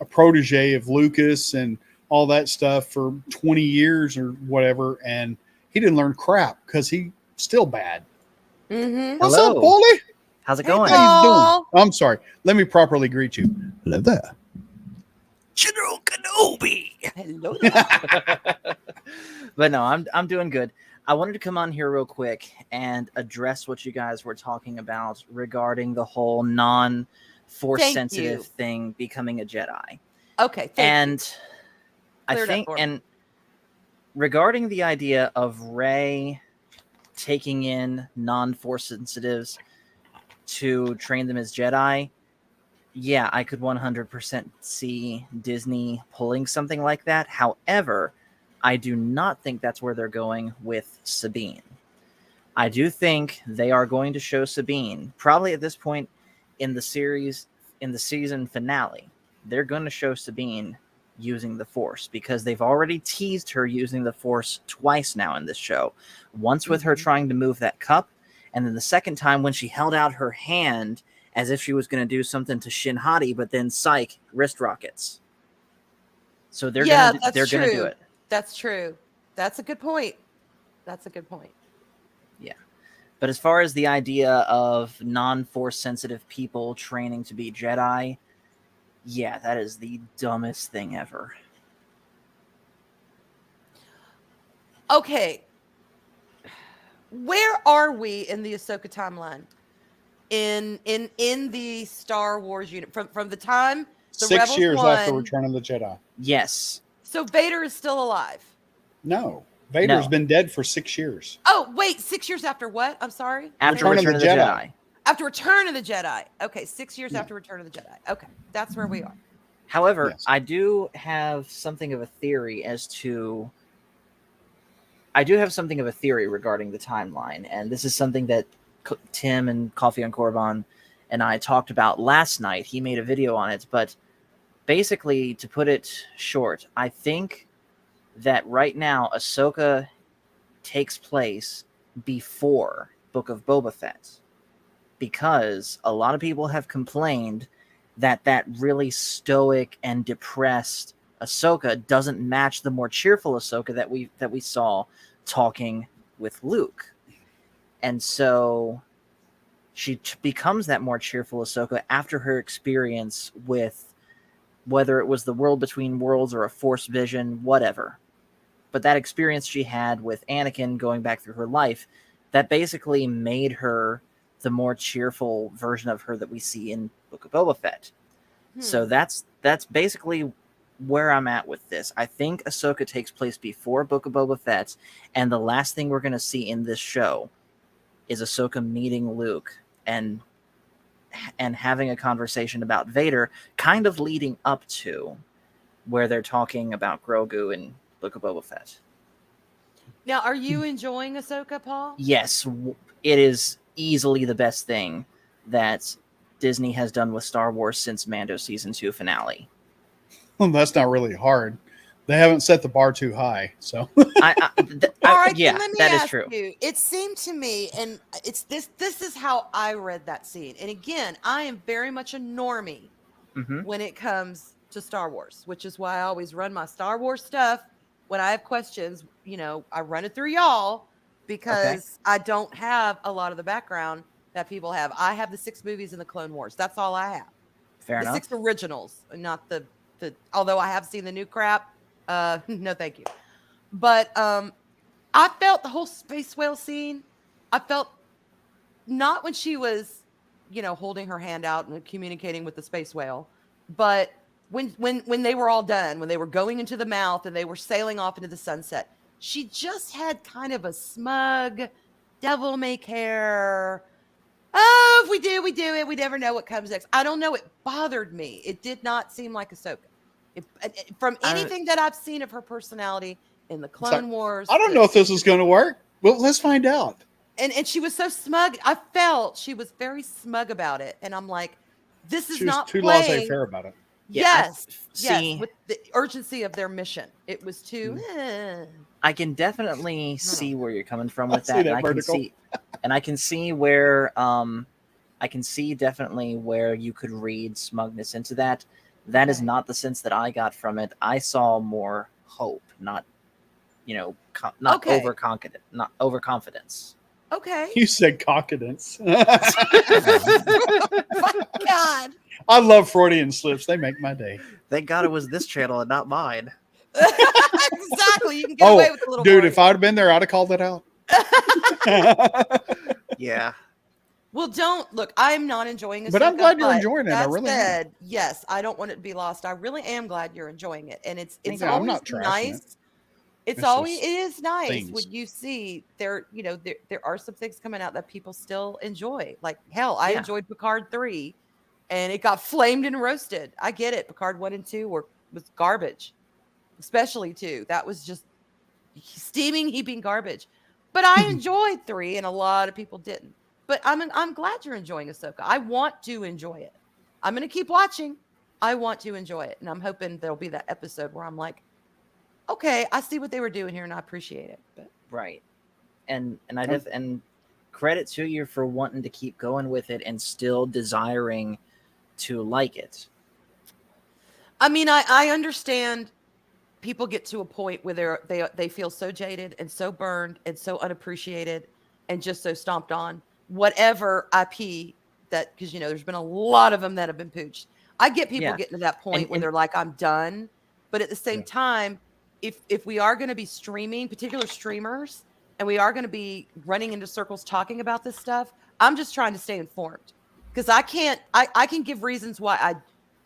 a protege of Lucas and all that stuff for 20 years or whatever, and he didn't learn crap because he's still bad. Mm-hmm. What's Hello. up, Paulie? How's it Hey, going? How you Paul. doing? I'm sorry. Let me properly greet you. Hello there. General Kenobi. Hello. But no, I'm doing good. I wanted to come on here real quick and address what you guys were talking about regarding the whole non-force Thank sensitive you. thing becoming a Jedi. Okay. Thank And you. I Cleared up think, for me. and regarding the idea of Rey taking in non-force sensitives to train them as Jedi, yeah, I could 100% see Disney pulling something like that. However, I do not think that's where they're going with Sabine. I do think they are going to show Sabine, probably at this point in the series, in the season finale. They're going to show Sabine using the Force because they've already teased her using the Force twice now in this show. Once with her trying to move that cup, and then the second time when she held out her hand as if she was going to do something to Shin Hati, but then psych, wrist rockets. So they're Yeah, gonna that's they're gonna do true. it. That's true. That's a good point. That's a good point. But as far as the idea of non-force sensitive people training to be Jedi, yeah, that is the dumbest thing ever. Okay. Where are we in the Ahsoka timeline? In the Star Wars unit from the time the 6 Rebels years after won. Return of the Jedi. Yes. So Vader is still alive. No. Vader's No. been dead for 6 years. Oh, wait, 6 years after what? I'm sorry. After Return of the Jedi. After Return of the Jedi. Okay, 6 years after Return of the Jedi. Okay, that's where we are. However, Yes. I do have something of a theory as to. I do have something of a theory regarding the timeline, and this is something that Tim and Coffee on Korban and I talked about last night. He made a video on it, but basically, to put it short, I think that right now Ahsoka takes place before Book of Boba Fett, because a lot of people have complained that really stoic and depressed Ahsoka doesn't match the more cheerful Ahsoka that we saw talking with Luke. And so she becomes that more cheerful Ahsoka after her experience with, whether it was the World Between Worlds or a Force vision, whatever. But that experience she had with Anakin going back through her life, that basically made her the more cheerful version of her that we see in Book of Boba Fett. So that's basically where I'm at with this. I think Ahsoka takes place before Book of Boba Fett, and the last thing we're going to see in this show is Ahsoka meeting Luke and having a conversation about Vader, kind of leading up to where they're talking about Grogu and Book of Boba Fett. Now, are you enjoying Ahsoka, Paul? Yes, it is easily the best thing that Disney has done with Star Wars since Mando Season 2 finale. Well, that's not really hard. They haven't set the bar too high. So All right, yeah, then let me that is ask true. you. It seemed to me, and it's this is how I read that scene. And again, I am very much a normie Mm-hmm. when it comes to Star Wars, which is why I always run my Star Wars stuff. When I have questions, I run it through y'all because I don't have a lot of the background that people have. I have the 6 movies in the Clone Wars. That's all I have. Fair The enough. 6 originals, not the although I have seen the new crap. No, thank you. But I felt the whole space whale scene. I felt not when she was, holding her hand out and communicating with the space whale, but when they were all done, when they were going into the mouth and they were sailing off into the sunset, she just had kind of a smug, devil may care. Oh, if we do it. We never know what comes next. I don't know. It bothered me. It did not seem like Ahsoka. From anything that I've seen of her personality in the Clone Wars. I don't know if this is going to work. Well, let's find out. And she was so smug. I felt she was very smug about it. And I'm like, this is She was not too playing. laissez-faire about it. Yes. See, Yes. With the urgency of their mission. It was too. I can definitely see where you're coming from with I see that. that And I can vertical. see, and I can see where, I can see definitely where you could read smugness into that. That is Okay. not the sense that I got from it. I saw more hope, not, not Okay. overconfidence. Okay. You said confidence. God. I love Freudian slips. They make my day. Thank God it was this channel and not mine. Exactly. You can get Oh, away with a little dude, more. if I'd have been there, I'd have called it out. Yeah. Well, don't look. I'm not enjoying it. But I'm glad you're enjoying it. I That really am. said, yes, I don't want it to be lost. I really am glad you're enjoying it, and it's Yeah, I'm always not trashing nice. it. It's It's always just it is nice things. when you see there are some things coming out that people still enjoy. Like hell, I Yeah. enjoyed Picard 3, and it got flamed and roasted. I get it. Picard 1 and 2 was garbage, especially 2. That was just steaming, heaping garbage. But I enjoyed 3, and a lot of people didn't. But I'm glad you're enjoying Ahsoka. I want to enjoy it. I'm going to keep watching. I want to enjoy it, and I'm hoping there'll be that episode where I'm like, okay, I see what they were doing here, and I appreciate it. But Right. And and credit to you for wanting to keep going with it and still desiring to like it. I mean, I understand people get to a point where they feel so jaded and so burned and so unappreciated and just so stomped on whatever IP that, because there's been a lot of them that have been pooched. I get people Yeah. getting to that point when And- they're like, I'm done. But at the same Yeah. time, if we are going to be streaming, particular streamers, and we are going to be running into circles talking about this stuff, I'm just trying to stay informed, because I can give reasons why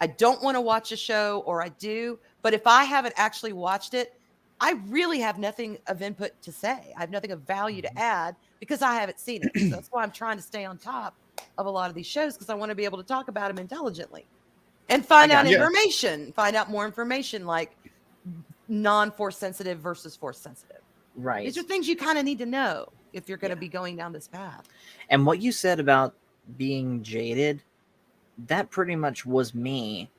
I don't want to watch a show, or I do, but if I haven't actually watched it, I really have nothing of input to say. I have nothing of value to add because I haven't seen it. So that's why I'm trying to stay on top of a lot of these shows, because I want to be able to talk about them intelligently and find out Yeah. information, find out more information, like non-force sensitive versus force sensitive. Right. These are things you kind of need to know if you're going to be going down this path. And what you said about being jaded, that pretty much was me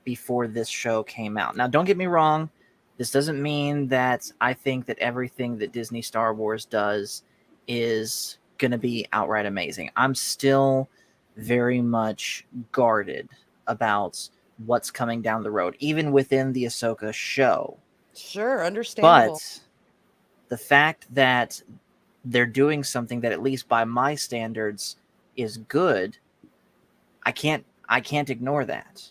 before this show came out. Now, don't get me wrong. This doesn't mean that I think that everything that Disney Star Wars does is going to be outright amazing. I'm still very much guarded about what's coming down the road, even within the Ahsoka show. Sure, understandable. But the fact that they're doing something that, at least by my standards, is good, I can't ignore that.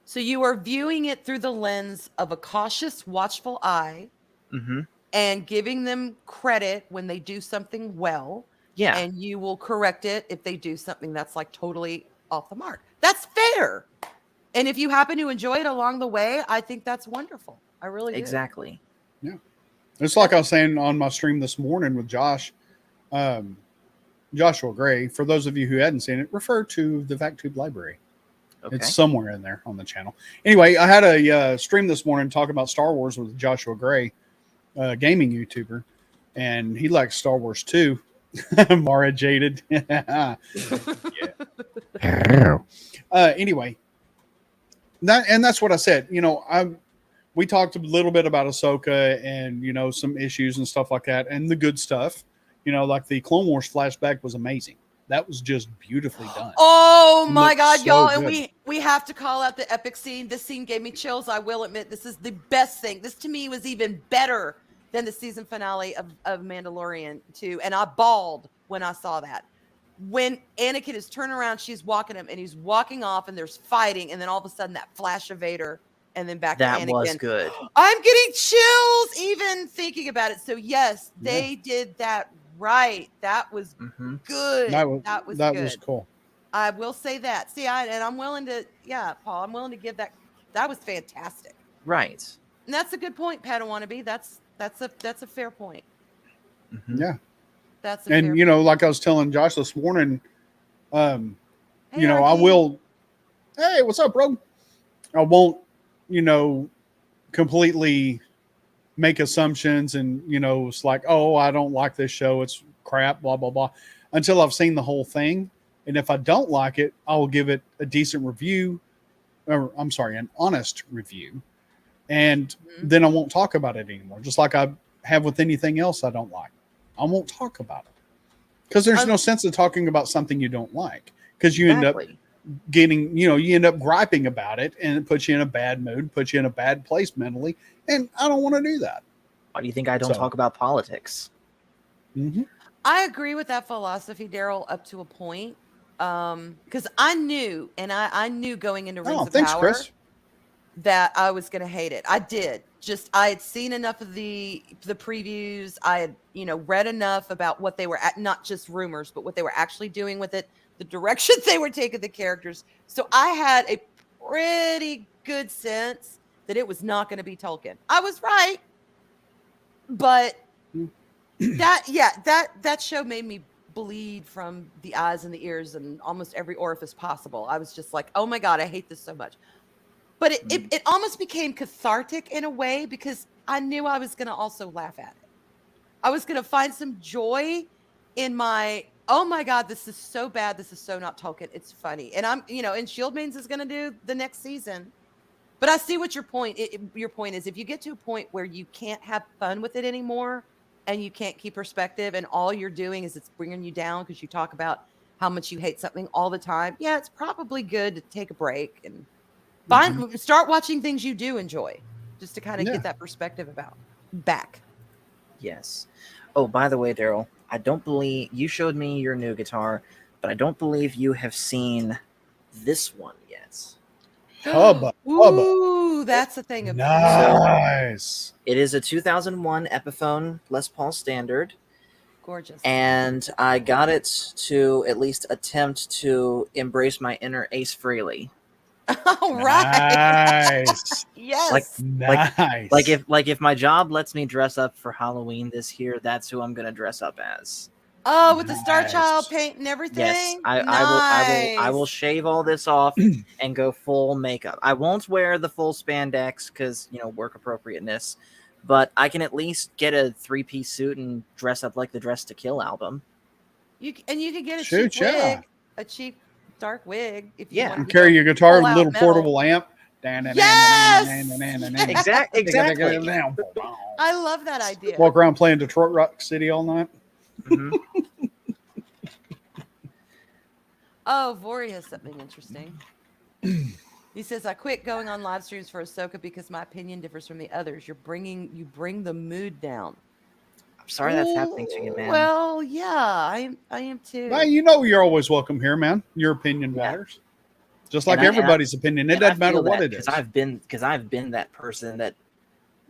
So you are viewing it through the lens of a cautious, watchful eye, Mm-hmm. and giving them credit when they do something well, Yeah, and you will correct it if they do something that's like totally off the mark. That's fair. And if you happen to enjoy it along the way, I think that's wonderful. I really do. exactly. It's like I was saying on my stream this morning with Josh, Joshua Gray. For those of you who hadn't seen it, refer to the VacTube library. Okay. It's somewhere in there on the channel. Anyway, I had a stream this morning talking about Star Wars with Joshua Gray, a gaming YouTuber, and he likes Star Wars too. Mara jaded. Yeah. Anyway, that's what I said. We talked a little bit about Ahsoka and some issues and stuff like that, and the good stuff. Like the Clone Wars flashback was amazing. That was just beautifully done. Oh my Looked God, so y'all. And good. we have to call out the epic scene. This scene gave me chills. I will admit, this is the best thing. This to me was even better than the season finale of Mandalorian 2. And I bawled when I saw that. when Anakin is turning around, she's walking him, and he's walking off, and there's fighting, and then all of a sudden that flash of Vader, and then back to That Anakin. was good. I'm getting chills even thinking about it. So yes, they did that right. That was Mm-hmm. good. That was that good. was cool. I will say that. See, I'm willing to, Paul, I'm willing to give that. That was fantastic. Right. And that's a good point, Padawannabe. That's a fair point. Mhm. Yeah. That's a fair And you know, like I was telling Josh this morning, Hey, you know, I RG. will. Hey, what's up, bro? I won't, you know, completely make assumptions and, you know, it's like, oh, I don't like this show. It's crap, blah, blah, blah, until I've seen the whole thing. And if I don't like it, I will give it a decent review, or I'm sorry, an honest review. And Mhm. then I won't talk about it anymore. Just like I have with anything else I don't like. I won't talk about it because there's no sense of talking about something you don't like, because you end up Exactly. getting, you know, you end up griping about it, and it puts you in a bad mood, puts you in a bad place mentally. And I don't want to do that. Why do you think I don't So- talk about politics? Mm-hmm. I agree with that philosophy, Daryl, up to a point. Because I knew, and I knew going into Rings Oh, of thanks, Power Chris. that I was going to hate it. I did. Just I had seen enough of the previews. I had, you know, read enough about what they were at, not just rumors, but what they were actually doing with it, the direction they were taking the characters. So I had a pretty good sense that it was not going to be Tolkien. I was right, but that show made me bleed from the eyes and the ears and almost every orifice possible. I was just like, oh my God, I hate this so much. But it almost became cathartic in a way, because I knew I was going to also laugh at it. I was going to find some joy in my, oh my God, this is so bad. This is so not Tolkien. It's funny. And I'm, you know, and Shieldmanes is going to do the next season. But I see what your point is. If you get to a point where you can't have fun with it anymore, and you can't keep perspective, and all you're doing is it's bringing you down because you talk about how much you hate something all the time, yeah, it's probably good to take a break and start watching things you do enjoy, just to kind of Yeah. get that perspective back. Yes. Oh, by the way, Daryl, I don't believe you showed me your new guitar, but I don't believe you have seen this one yet. Hubba. Ooh, that's the thing. Nice. It is a 2001 Epiphone Les Paul Standard, Gorgeous. and I got it to at least attempt to embrace my inner Ace Frehley. All right. Nice. Yes. Nice. Like if my job lets me dress up for Halloween this year, that's who I'm gonna dress up as. Oh, with the Star Nice. Child paint and everything. Yes, I will Nice. shave all this off and go full makeup. I won't wear the full spandex because, you know, work appropriateness, but I can at least get a 3-piece suit and dress up like the Dress to Kill album. You could get a Shoot, cheap yeah. wig, a cheap dark wig. If Yeah. you want You carry your guitar, full out little metal. portable amp. Yes! Exactly. I love that idea. Walk around playing Detroit Rock City all night. Mhm. Oh, Vori has something interesting. He says, I quit going on live streams for Ahsoka because my opinion differs from the others. You bring the mood down. I'm sorry that's happening to you, man. Well, yeah, I am too. Well, you know you're always welcome here, man. Your opinion Yeah. matters. Just like And I- everybody's opinion. It And I doesn't matter feel what that it is. because I've been that person that,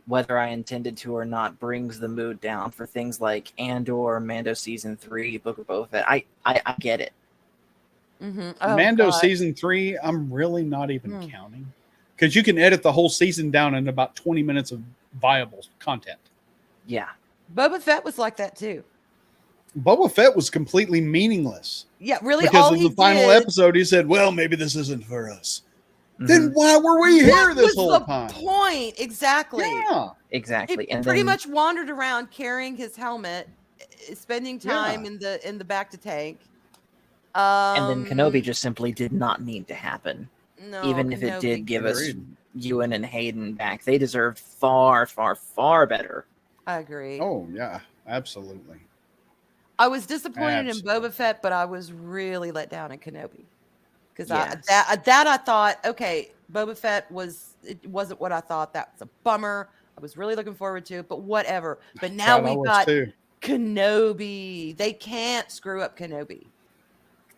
whether I intended to or not, brings the mood down for things like Andor, Mando season 3, Book of Boba Fett. I get it. Mhm. Oh, Mando God. season 3, I'm really not even Hmm. counting, because you can edit the whole season down in about 20 minutes of viable content. Yeah. Boba Fett was like that too. Boba Fett was completely meaningless Yeah, really. because all of he the final did, episode. He said, "Well, maybe this isn't for us." Mhm. Then why were we here What this was whole the time? point? Exactly. Yeah, Exactly. He And pretty then, much wandered around carrying his helmet, spending time Yeah. in the back to tank. and then Kenobi just simply did not need to happen. no, Even if it Kenobi- did give us Agreed. Ewan and Hayden back, they deserved far, far, far better. I agree. Oh yeah, absolutely. I was disappointed Absolutely. in Boba Fett, but I was really let down in Kenobi because Yes. I thought, okay, Boba Fett wasn't what I thought. That was a bummer. I was really looking forward to it, but whatever. But now God, I we've was got too. Kenobi. They can't screw up Kenobi.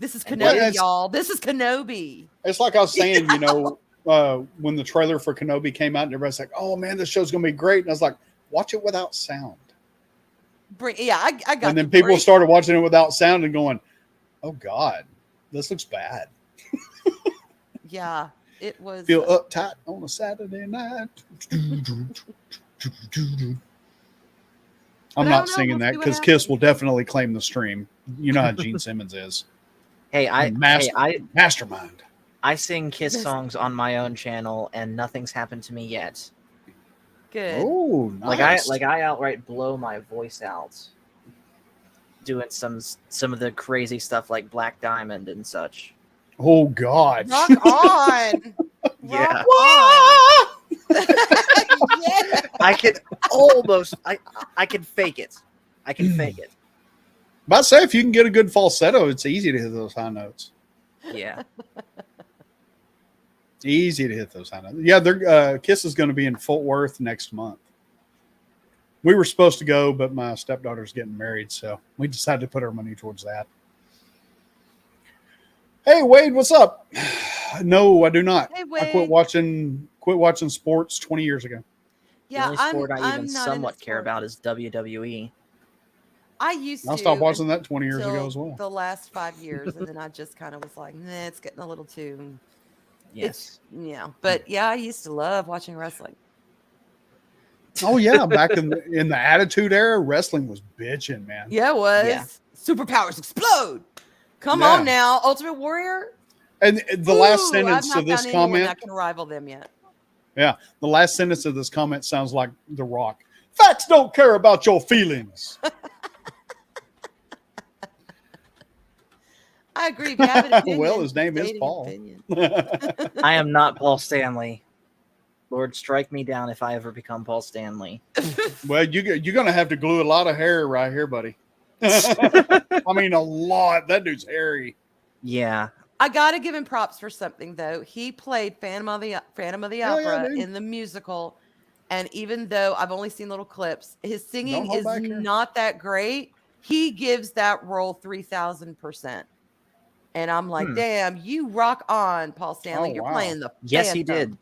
This is And Kenobi, that's- y'all. This is Kenobi. It's like I was saying, when the trailer for Kenobi came out, and everybody's like, "Oh man, this show's gonna be great," and I was like, "Watch it without sound." I got. And then you, people Brie. started watching it without sound and going, "Oh God, this looks bad." Yeah, it was. Feel uptight on a Saturday night. I'm But I not don't know, singing we'll that see what because Kiss happens. will definitely claim the stream. You know how Gene Simmons is. Hey, Mastermind. I sing Kiss songs on my own channel, and nothing's happened to me yet. Good. Oh, nice. I outright blow my voice out doing some of the crazy stuff like Black Diamond and such. Oh God. Rock on. Yeah. Rock on. Yeah. I could almost I can fake it. I can fake it. But I'd say if you can get a good falsetto, it's easy to hit those high notes. Yeah. Easy to hit those high notes. Yeah, their Kiss is going to be in Fort Worth next month. We were supposed to go, but my stepdaughter's getting married, so we decided to put our money towards that. Hey Wade, what's up? No, I do not. Hey, I Wade. quit watching sports 20 years ago. The Yeah, only sport I I'm even not somewhat into care sport. about is WWE. I used to. I stopped watching that 20 years ago until as well. The last 5 years, and then I just kind of was like, nah, it's getting a little too. Yes. Yeah, but yeah, I used to love watching wrestling. Oh yeah, back in the Attitude Era, wrestling was bitching, man. Yeah, it was. Yeah. Superpowers explode. Come Yeah. on now, Ultimate Warrior. And the last Ooh, sentence I've not of this found anyone comment, that can rival them yet. the last sentence of this comment sounds like The Rock. Facts don't care about your feelings. I agree. If you have an opinion, Well, his name is state an Paul. opinion. I am not Paul Stanley. Lord, strike me down if I ever become Paul Stanley. Well, you're going to have to glue a lot of hair right here, buddy. I mean, a lot. That dude's hairy. Yeah. I gotta give him props for something though. He played Phantom of the Yeah, Opera dude. in the musical, and even though I've only seen little clips, his singing hold is back here. not that great. He gives that role 3,000%, and I'm like, damn, you rock on, Paul Stanley. Oh, You're wow. playing the Yes, he Phantom. did.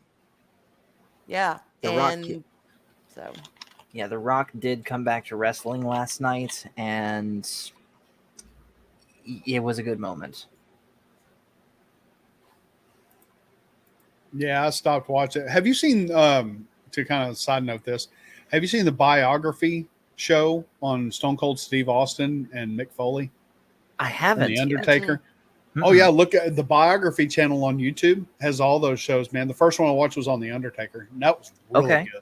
Yeah, The Rock and kid. so Yeah, The Rock did come back to wrestling last night, and it was a good moment. Yeah, I stopped watching. Have you seen, to kind of side note this, have you seen the biography show on Stone Cold Steve Austin and Mick Foley I and haven't. The Undertaker? Mm-mm. Oh, yeah. Look at the biography channel on YouTube, has all those shows, man. The first one I watched was on The Undertaker. And that was really Okay. good.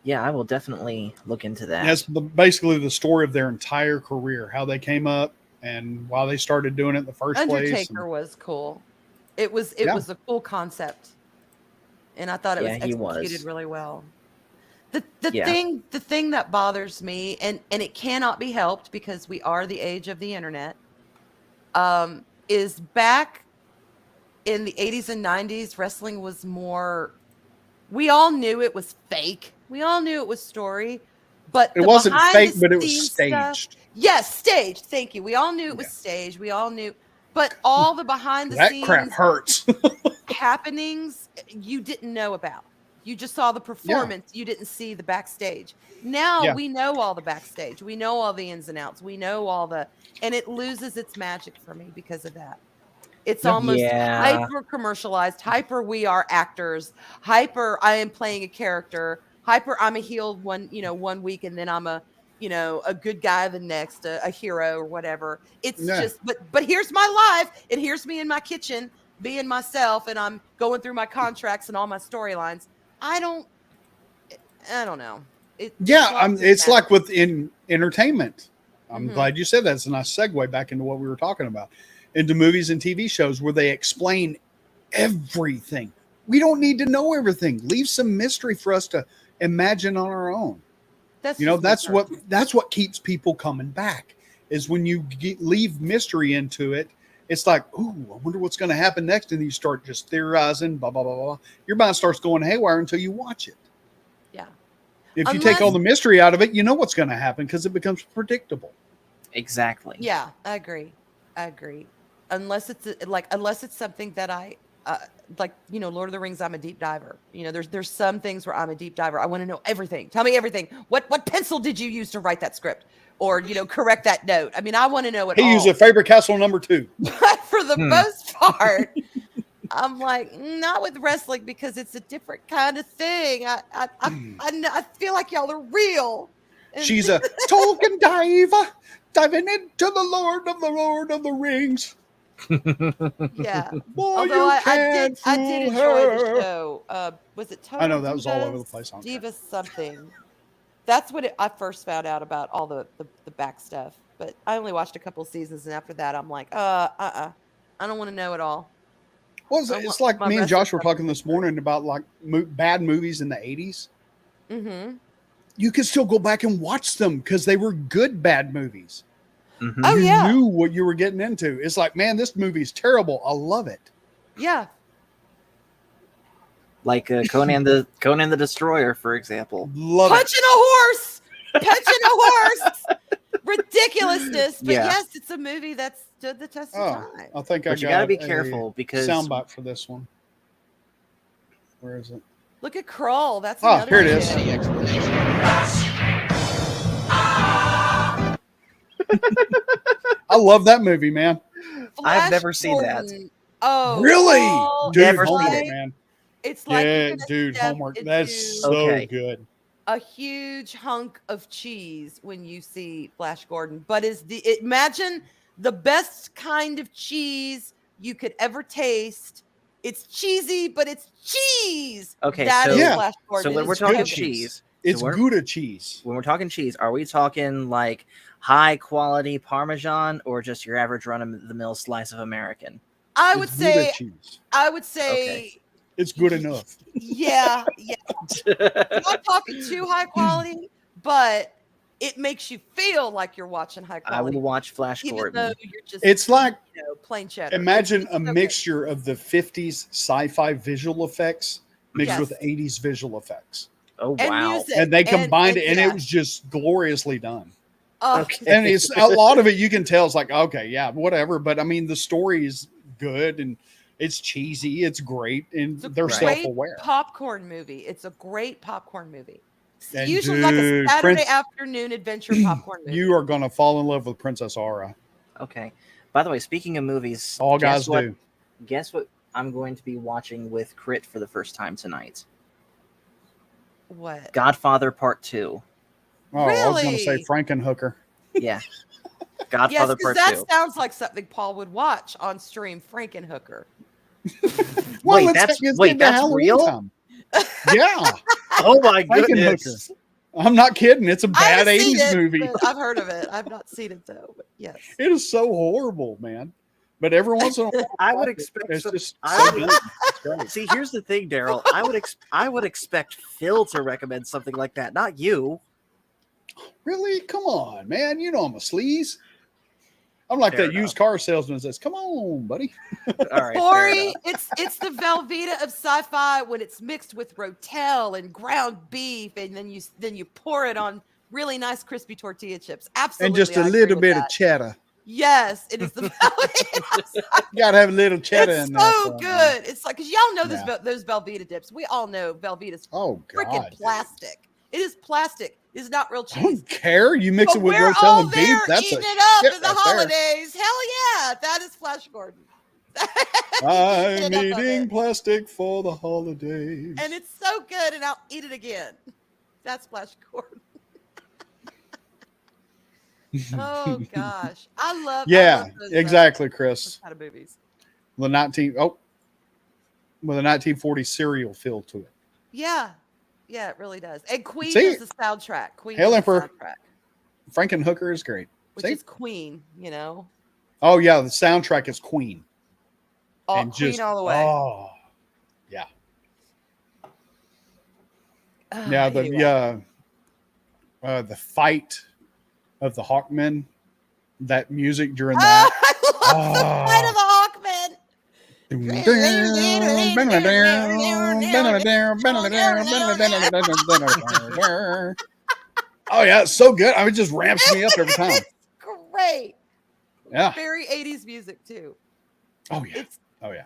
Yeah, I will definitely look into that. That's basically the story of their entire career, how they came up and why they started doing it in the first place. Undertaker was cool. It was Yeah. a cool concept, and I thought it Yeah, was he executed was. really well. The Yeah. thing that bothers me, and it cannot be helped because we are the age of the internet, is back in the 80s and 90s, wrestling was more. We all knew it was fake. We all knew it was story, but It the wasn't behind fake, the but it was scenes stuff- staged. Yes, staged. Thank you. We all knew it was Yeah. staged. We all knew, but all the behind the That scenes crap hurts. happenings you didn't know about. You just saw the performance. You didn't see the backstage. Now Yeah. we know all the backstage. We know all the ins and outs. We know all and it loses its magic for me because of that. It's almost Yeah. hyper commercialized, hyper we are actors, hyper I am playing a character, hyper I'm a heel one week and then I'm a good guy the next, a hero or whatever. It's Yeah. just but here's my life and here's me in my kitchen being myself and I'm going through my contracts and all my storylines. I don't know. It's like within entertainment. I'm Mhm. glad you said that. It's a nice segue back into what we were talking about, into movies and TV shows where they explain everything. We don't need to know everything. Leave some mystery for us to imagine on our own. that's That's what keeps people coming back, is when you leave mystery into it. It's like, ooh, I wonder what's going to happen next, and you start just theorizing, blah blah blah blah. Your mind starts going haywire until you watch it. yeah. If you take all the mystery out of it, you know what's going to happen because it becomes predictable. Exactly. Yeah, I agree. I agree. Unless it's unless it's something that I like, Lord of the Rings, I'm a deep diver. There's some things where I'm a deep diver. I want to know everything. Tell me everything. What pencil did you use to write that script? Or, correct that note. I mean, I want to know it He all. used a Faber-Castell #2. But for the most part, I'm like, not with wrestling because it's a different kind of thing. I feel like y'all are real. And She's a Tolkien diver, diving into the Lord of the Rings. yeah. Boy, Although you I can't did fool enjoy the her. show. Was it Total I know that was all over the Divas? place on there. Divas something. That's what I first found out about all the back stuff. But I only watched a couple seasons, and after that, I'm like, I don't want to know it all. Well, I it's want like my me and wrestling Josh were stuff talking to be this morning about like bad movies in the 80s. Mm-hmm. You could still go back and watch them because they were good bad movies. Mhm. Oh, You yeah. knew what you were getting into. It's like, man, this movie's terrible. I love it. Yeah. Like Conan the Destroyer, for example. Love Punching a horse. Punching a horse. Ridiculousness. But Yeah. yes, it's a movie that stood the test it. of Oh, time. I think I But you got got to be a careful because soundbite for this one. Where is it? Look at Kroll. That's Oh, another here it is. show. I love that movie, man. I've Flash never seen that. Gordon. Oh, Really? Kroll Dude, Never seen homework, it. man. It's like you're Yeah, gonna dude, step homework. into That's so Okay. good. a huge hunk of cheese when you see Flash Gordon. But imagine the best kind of cheese you could ever taste. It's cheesy, but it's cheese. Okay, That so- is Yeah. Flash Gordon. So when It we're is talking so good good. cheese, It's we're- Gouda cheese. when we're talking cheese, are we talking like high quality Parmesan or just your average run of the mill slice of American? I would It's Gouda say, cheese. Okay. It's good enough. yeah. I'm not talking too high quality, but it makes you feel like you're watching high I will quality, watch Flash even Gordon. though you're just It's like, plain cheddar. imagine It's a so good. mixture of the 50s sci-fi visual effects mixed Yes. with 80s visual effects. Oh And wow! music. And they combined it, and yeah. it was just gloriously done. Oh, Okay. And it's a lot of it you can tell it's like, okay, yeah, whatever. But I mean, the story is good and it's cheesy, it's great, and It's a they're great self-aware. popcorn movie. It's a great popcorn movie. It's And usually like a dude, Saturday Prince- afternoon adventure popcorn movie. You are gonna fall in love with Princess Aura. Okay. By the way, speaking of movies, All guess guys what? do. Guess what? I'm going to be watching with Crit for the first time tonight. What? Godfather Part 2. Oh, I was gonna say Really? Frankenhooker. Yeah. Yes, Godfather because Part that 2. sounds like something Paul would watch on stream. Frankenhooker. Well, Wait, it's- that's it's wait, getting to that's Halloween real? time. Yeah, Oh my Frankenhooker. goodness. I'm not kidding. It's a I bad haven't seen 80s it, movie. but I've heard of it. I've not seen it though. But yes. It is so horrible, man. But every once in a while, I would expect it's some- just I so would- good. It's great. See, here's the thing, Daryl. I would expect Phil to recommend something like that, not you. Really? Come on, man. You know I'm a sleaze. I'm like Fair that used car salesman that says, "Come on, buddy." All right. fair Corey, enough. it's the Velveeta of sci-fi when it's mixed with Rotel and ground beef, and then you pour it on really nice crispy tortilla chips. Absolutely, And just a I agree little with bit of that. cheddar. Yes, it is the Velveeta. You gotta have a little cheddar It's in there. so for it, man. good. It's like because y'all know Yeah. those Velveeta dips. We all know Velveeta's Oh freaking God. plastic. It is plastic. It's not real I cheese. don't care. You mix But it with we're Rotel all and beef. there That's eating a it up shit in the right there. holidays. Hell yeah, that is Flash Gordon. I'm Eat it up of eating it. plastic for the holidays. And it's so good, and I'll eat it again. That's Flash Gordon. Oh gosh, I love. yeah, those, exactly, those Chris. kind of movies. The with a 1940 serial feel to it. Yeah, yeah, it really does. And Queen See? is the soundtrack. Queen Hail is the Emperor. soundtrack, Frankenhooker is great. which See? is Queen. You know, Oh yeah, the soundtrack is Queen. all and Queen just all the way. oh yeah, Ah, yeah. anyway. The fight of the Hawkmen, that music during Ah, that. I love the fight of the Hawkmen. Oh yeah, it's so good. I mean, it just ramps me up every time. It's great. Yeah. Very 80s music too. Oh yeah. It's Oh yeah.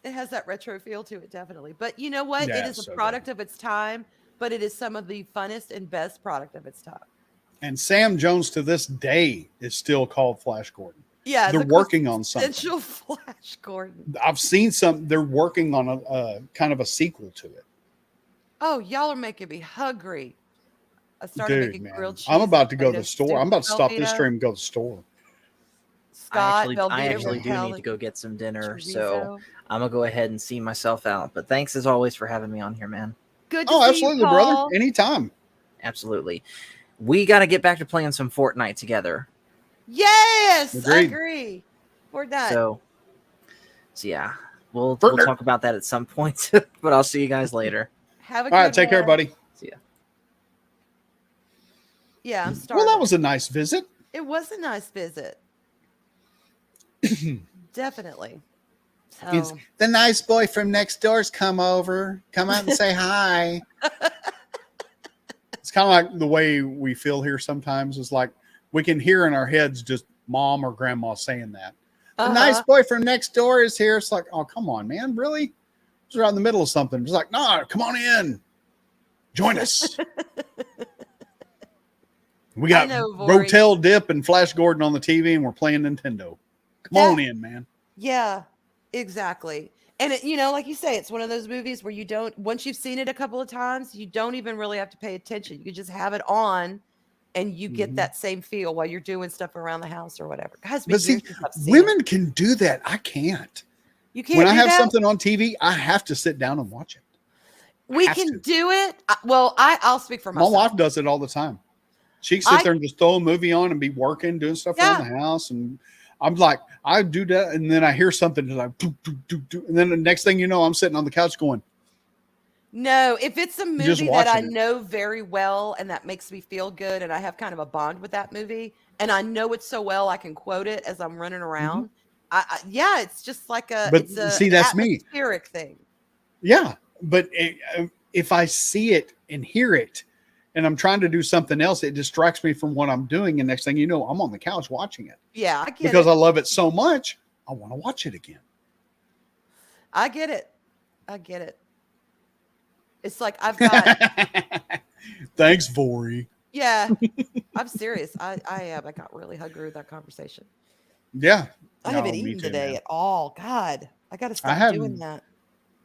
it has that retro feel to it, definitely. But you know what? Yeah, It it's is so a good. product of its time, but it is some of the funnest and best product of its time. And Sam Jones to this day is still called Flash Gordon. Yeah, They're the working on something. quintessential Flash Gordon. I've seen some. They're working on a kind of a sequel to it. Oh, y'all are making me hungry. I started Dude, making man, grilled cheese. I'm about to and go to potato the store. soup I'm about to stop with this Velveeta. stream and go to the store. Scott, I Velveeta actually with do need Helen to go get some dinner, so chorizo. I'm gonna go ahead and see myself out. But thanks as always for having me on here, man. Good to Oh, see absolutely, you, brother. Paul. Anytime. Absolutely. We got to get back to playing some Fortnite together. Yes, I Agreed. agree. We're done. So yeah, we'll Fortnite. talk about that at some point. But I'll see you guys later. Have a All good right, take care, one. buddy. See ya. Yeah, I'm starving. Well, that was a nice visit. It was a nice visit. Definitely. It's So, the nice boy from next door's come over. Come out and say hi. It's kind of like the way we feel here sometimes. It's like we can hear in our heads just mom or grandma saying that. The nice boy from next door is here. It's like, oh, come on, man. Really? It's right in the middle of something. It's like, no, come on in. Join us. We got know, Vori. Rotel Dip and Flash Gordon on the TV, and we're playing Nintendo. Come on in, man. yeah, exactly. And it, like you say, it's one of those movies where you don't, once you've seen it a couple of times, you don't even really have to pay attention. You can just have it on and you get Mhm. that same feel while you're doing stuff around the house or whatever. Guys, But see, women can do that. I can't. you can't When do I have that? something on TV, I have to sit down and watch it. We have can to. do it. Well, I'll speak for My myself. wife does it all the time. She can sit there and just throw a movie on and be working, doing stuff around the house. And I'm like, I do that. And then I hear something like, doo, doo, doo, doo. And then the next thing you know, I'm sitting on the couch going, No, if it's a Just movie that I watching it. know very well and that makes me feel good and I have kind of a bond with that movie and I know it so well I can quote it as I'm running around. Yeah, it's just like But it's a see, that's me. atmospheric thing. yeah. But if I see it and hear it and I'm trying to do something else, it distracts me from what I'm doing. And next thing you know, I'm on the couch watching it Yeah, I get because it. I love it so much. I want to watch it again. I get it. I get it. It's like I've got Thanks, Vori. yeah. I'm serious. I am. I got really hungry with that conversation. Yeah. I No, haven't me eaten too, today man. at all. God, I got to I stop had- doing that.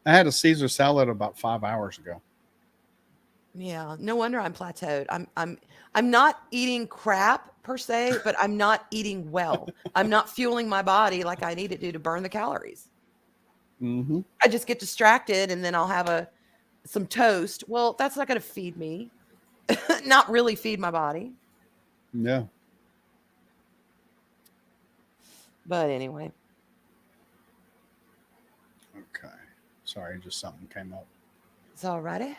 I had a Caesar salad about 5 hours ago. Yeah, no wonder I'm plateaued. I'm not eating crap per se, but I'm not eating well. I'm not fueling my body like I need to do to burn the calories. Mm-hmm. I just get distracted and then I'll have some toast. Well, that's not going to feed me. Not really feed my body. Yeah. But anyway, Okay. Sorry, just something came up. it's all righty.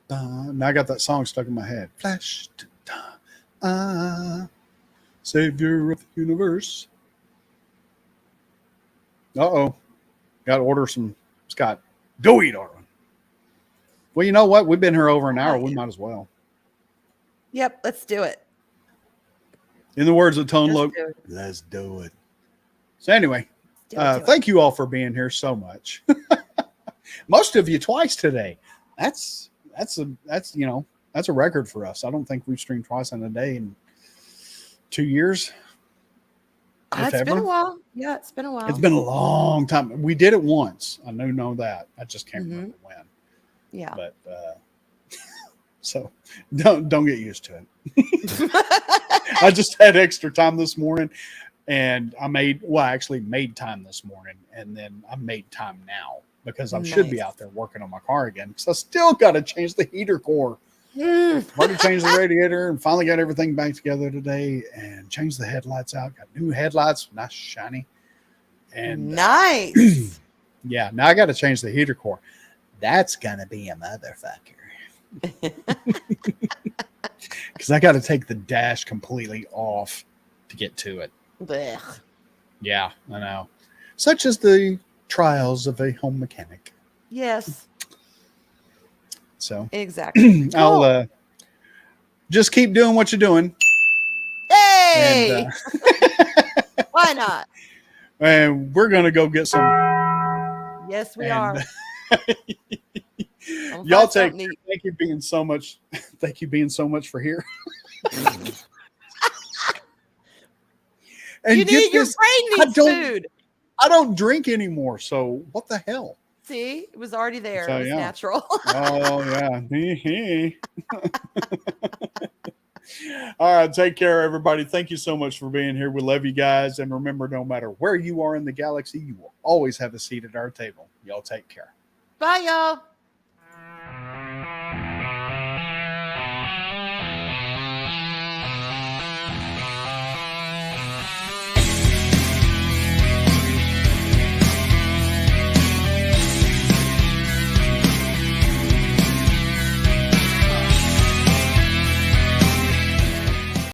Now I got that song stuck in my head. Flash, savior of the universe. Uh-oh. Got to order some Scott. Go eat, Arlen. Well, you know what? We've been here over an hour. We might as well. Yep, let's do it. In the words of Tone Let's Loc, do it. let's do it. So anyway, Do it. thank you all for being here so much. Most of you twice today. That's a record for us. I don't think we've streamed twice in a day in 2 years. It's if been a ever. while. Yeah, it's been a while. It's been a long time. We did it once. I know that. I just can't remember when. Yeah. But so don't get used to it. I just had extra time this morning, and I actually made time this morning, and then I made time now because I should be Nice. out there working on my car again because I still got to change the heater core. Already changed the radiator and finally got everything back together today and changed the headlights out. Got new headlights, nice shiny. And Nice. yeah, now I got to change the heater core. That's gonna be a motherfucker. Because I got to take the dash completely off to get to it. Blech. Yeah, I know. Such as the trials of a home mechanic. Yes, So exactly. I'll just keep doing what you're doing. Hey! And, Why not? And we're gonna go get some. Yes, we And- are. Y'all take. Thank you being so much. Thank you being so much for here. And You get need your this, brain needs food. I don't drink anymore, so what the hell? See, it was already there. So, It was yeah. natural. Oh yeah. All right, take care, everybody. Thank you so much for being here. We love you guys, and remember, no matter where you are in the galaxy, you will always have a seat at our table. Y'all take care. Bye, y'all.